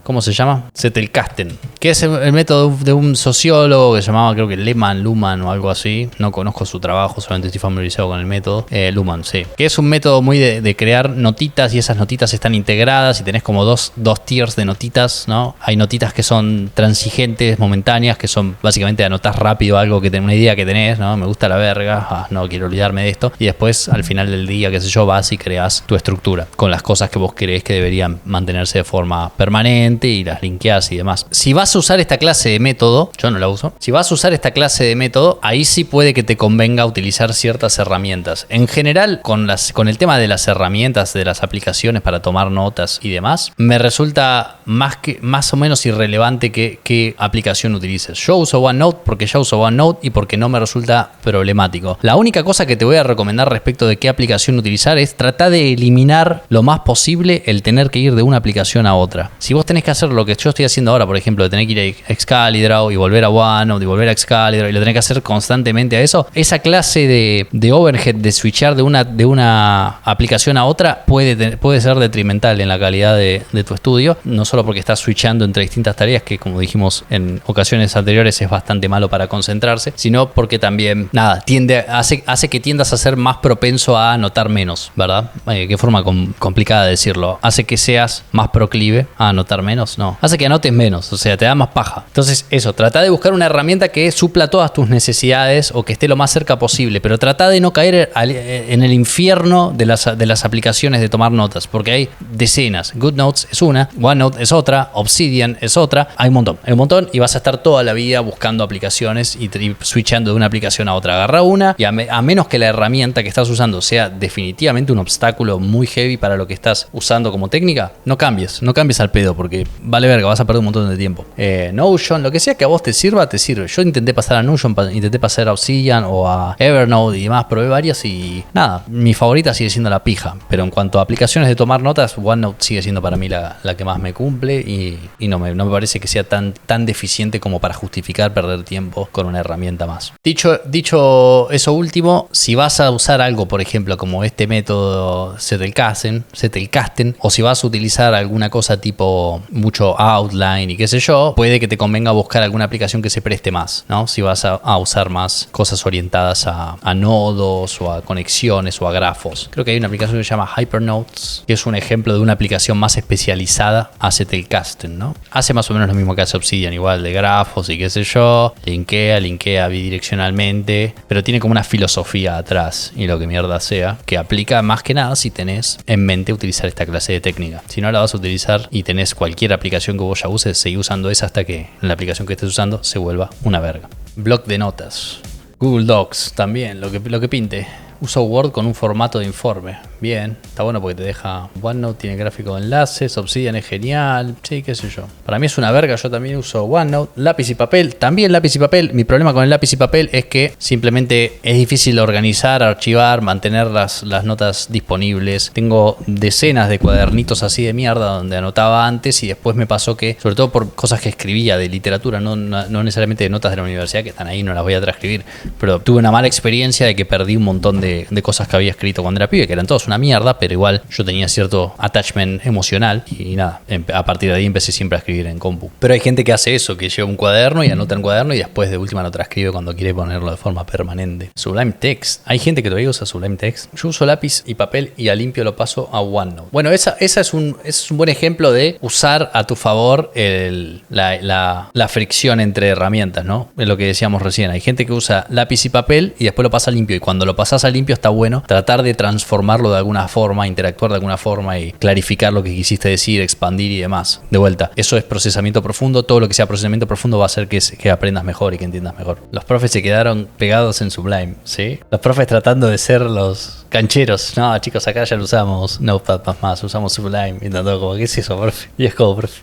¿cómo se llama? Zettelkasten, que es el método de un sociólogo que se llamaba, creo que Luhmann o algo así. No conozco su trabajo, solamente estoy familiarizado con el método. Luhmann, sí. Que es un método muy de crear notitas, y esas notitas están integradas y tenés como dos tiers de notitas, ¿no? Hay notitas que son transigentes, momentáneas, que son básicamente anotás rápido algo que una idea que tenés, ¿no? Me gusta la verga, no quiero olvidarme de esto. Y después, al final del día, qué sé yo, vas y creás tu estructura con las cosas que vos creés que deberían mantenerse de forma permanente y las linkeás y demás. Si vas a usar esta clase de método, yo no la uso, si vas a usar esta clase de método, ahí sí puede que te convenga utilizar ciertas herramientas. En general, con el tema de las herramientas, de las aplicaciones para tomar notas y demás, me resulta más o menos irrelevante qué aplicación utilices. Yo uso OneNote porque ya uso OneNote y porque no me resulta problemático. La única cosa que te voy a recomendar respecto de qué aplicación utilizar es tratar de eliminar lo más posible el tener que ir de una aplicación a otra. Si vos tenés que hacer lo que yo estoy haciendo ahora, por ejemplo, de tener que ir a Excalibur y volver a OneNote y volver a Excalibur y lo tenés que hacer constantemente a eso, esa clase de overhead, de switchar de una aplicación a otra puede ser detrimental en la calidad de tu estudio, no solo porque estás switchando entre distintas tareas, que como dijimos en ocasiones anteriores es bastante malo para concentrarse, sino porque también, hace que tiendas a ser más propenso a anotar menos, ¿verdad? Qué forma complicada de decirlo. Hace que seas más proclive a anotar menos, no. Hace que anotes menos, o sea, te da más paja. Entonces, eso, trata de buscar una herramienta que supla todas tus necesidades o que esté lo más cerca posible, pero trata de no caer en el infierno de las aplicaciones de tomar notas, porque hay decenas. GoodNotes es una, OneNote es otra, Obsidian es otra, hay un montón y vas a estar toda la vida buscando aplicaciones y switchando de una aplicación a otra. Agarra una y a menos que la herramienta que estás usando sea definitivamente un obstáculo muy heavy para lo que estás usando como técnica, no cambies al pedo porque vale verga, vas a perder un montón de tiempo. Notion, lo que sea que a vos te sirve. Yo intenté pasar a Notion, intenté pasar a Obsidian o a Evernote y demás, probé varias y nada, mi favorita sigue siendo la pija, pero en cuanto a aplicaciones de tomar notas, OneNote sigue siendo para mí la que más me cumple y no me parece que sea tan deficiente como para justificar perder tiempo con una herramienta más. Dicho eso último, si vas a usar algo, por ejemplo, como este método Zettelkasten, o si vas a utilizar alguna cosa tipo mucho Outline y qué sé yo, puede que te convenga buscar alguna aplicación que se preste más, ¿no? Si vas a usar más cosas orientadas a nodos o a conexiones o a grafos. Creo que hay una aplicación que se llama Hypernotes, que es un ejemplo de una aplicación más especializada a Zettelkasten, ¿no? Hace más o menos lo mismo que hace Obsidian, igual de grafos y qué sé yo, linkea bidireccionalmente, pero tiene como una filosofía atrás y lo que mierda sea, que aplica más que nada si tenés en mente utilizar esta clase de técnica. Si no la vas a utilizar y tenés cualquier aplicación que vos ya uses, seguí usando esa hasta que la aplicación que estés usando se vuelva una verga. Bloc de notas. Google Docs también, lo que pinte. Uso Word con un formato de informe. bien. Está bueno porque te deja... OneNote tiene gráfico de enlaces, Obsidian es genial, sí, qué sé yo. Para mí es una verga, yo también uso OneNote. Lápiz y papel, también lápiz y papel. Mi problema con el lápiz y papel es que simplemente es difícil organizar, archivar, mantener las notas disponibles. Tengo decenas de cuadernitos así de mierda donde anotaba antes y después me pasó que, sobre todo por cosas que escribía de literatura, no necesariamente de notas de la universidad que están ahí, no las voy a transcribir, pero tuve una mala experiencia de que perdí un montón de cosas que había escrito cuando era pibe, que eran todas una mierda, pero igual yo tenía cierto attachment emocional y nada, a partir de ahí empecé siempre a escribir en compu. Pero hay gente que hace eso, que lleva un cuaderno y anota en un cuaderno y después de última lo transcribe cuando quiere ponerlo de forma permanente. Sublime Text. Hay gente que todavía usa Sublime Text. Yo uso lápiz y papel y a limpio lo paso a OneNote. Bueno, esa es un buen ejemplo de usar a tu favor la fricción entre herramientas, ¿no? Es lo que decíamos recién. Hay gente que usa lápiz y papel y después lo pasa a limpio. Y cuando lo pasas a limpio está bueno tratar de transformarlo de alguna forma, interactuar de alguna forma y clarificar lo que quisiste decir, expandir y demás. De vuelta, eso es procesamiento profundo. Todo lo que sea procesamiento profundo va a hacer que aprendas mejor y que entiendas mejor. Los profes se quedaron pegados en Sublime, ¿sí? Los profes tratando de ser los cancheros. No, chicos, acá ya lo usamos Notepad++, usamos Sublime. Y todo como, ¿qué es eso, profe? Y es como, profe,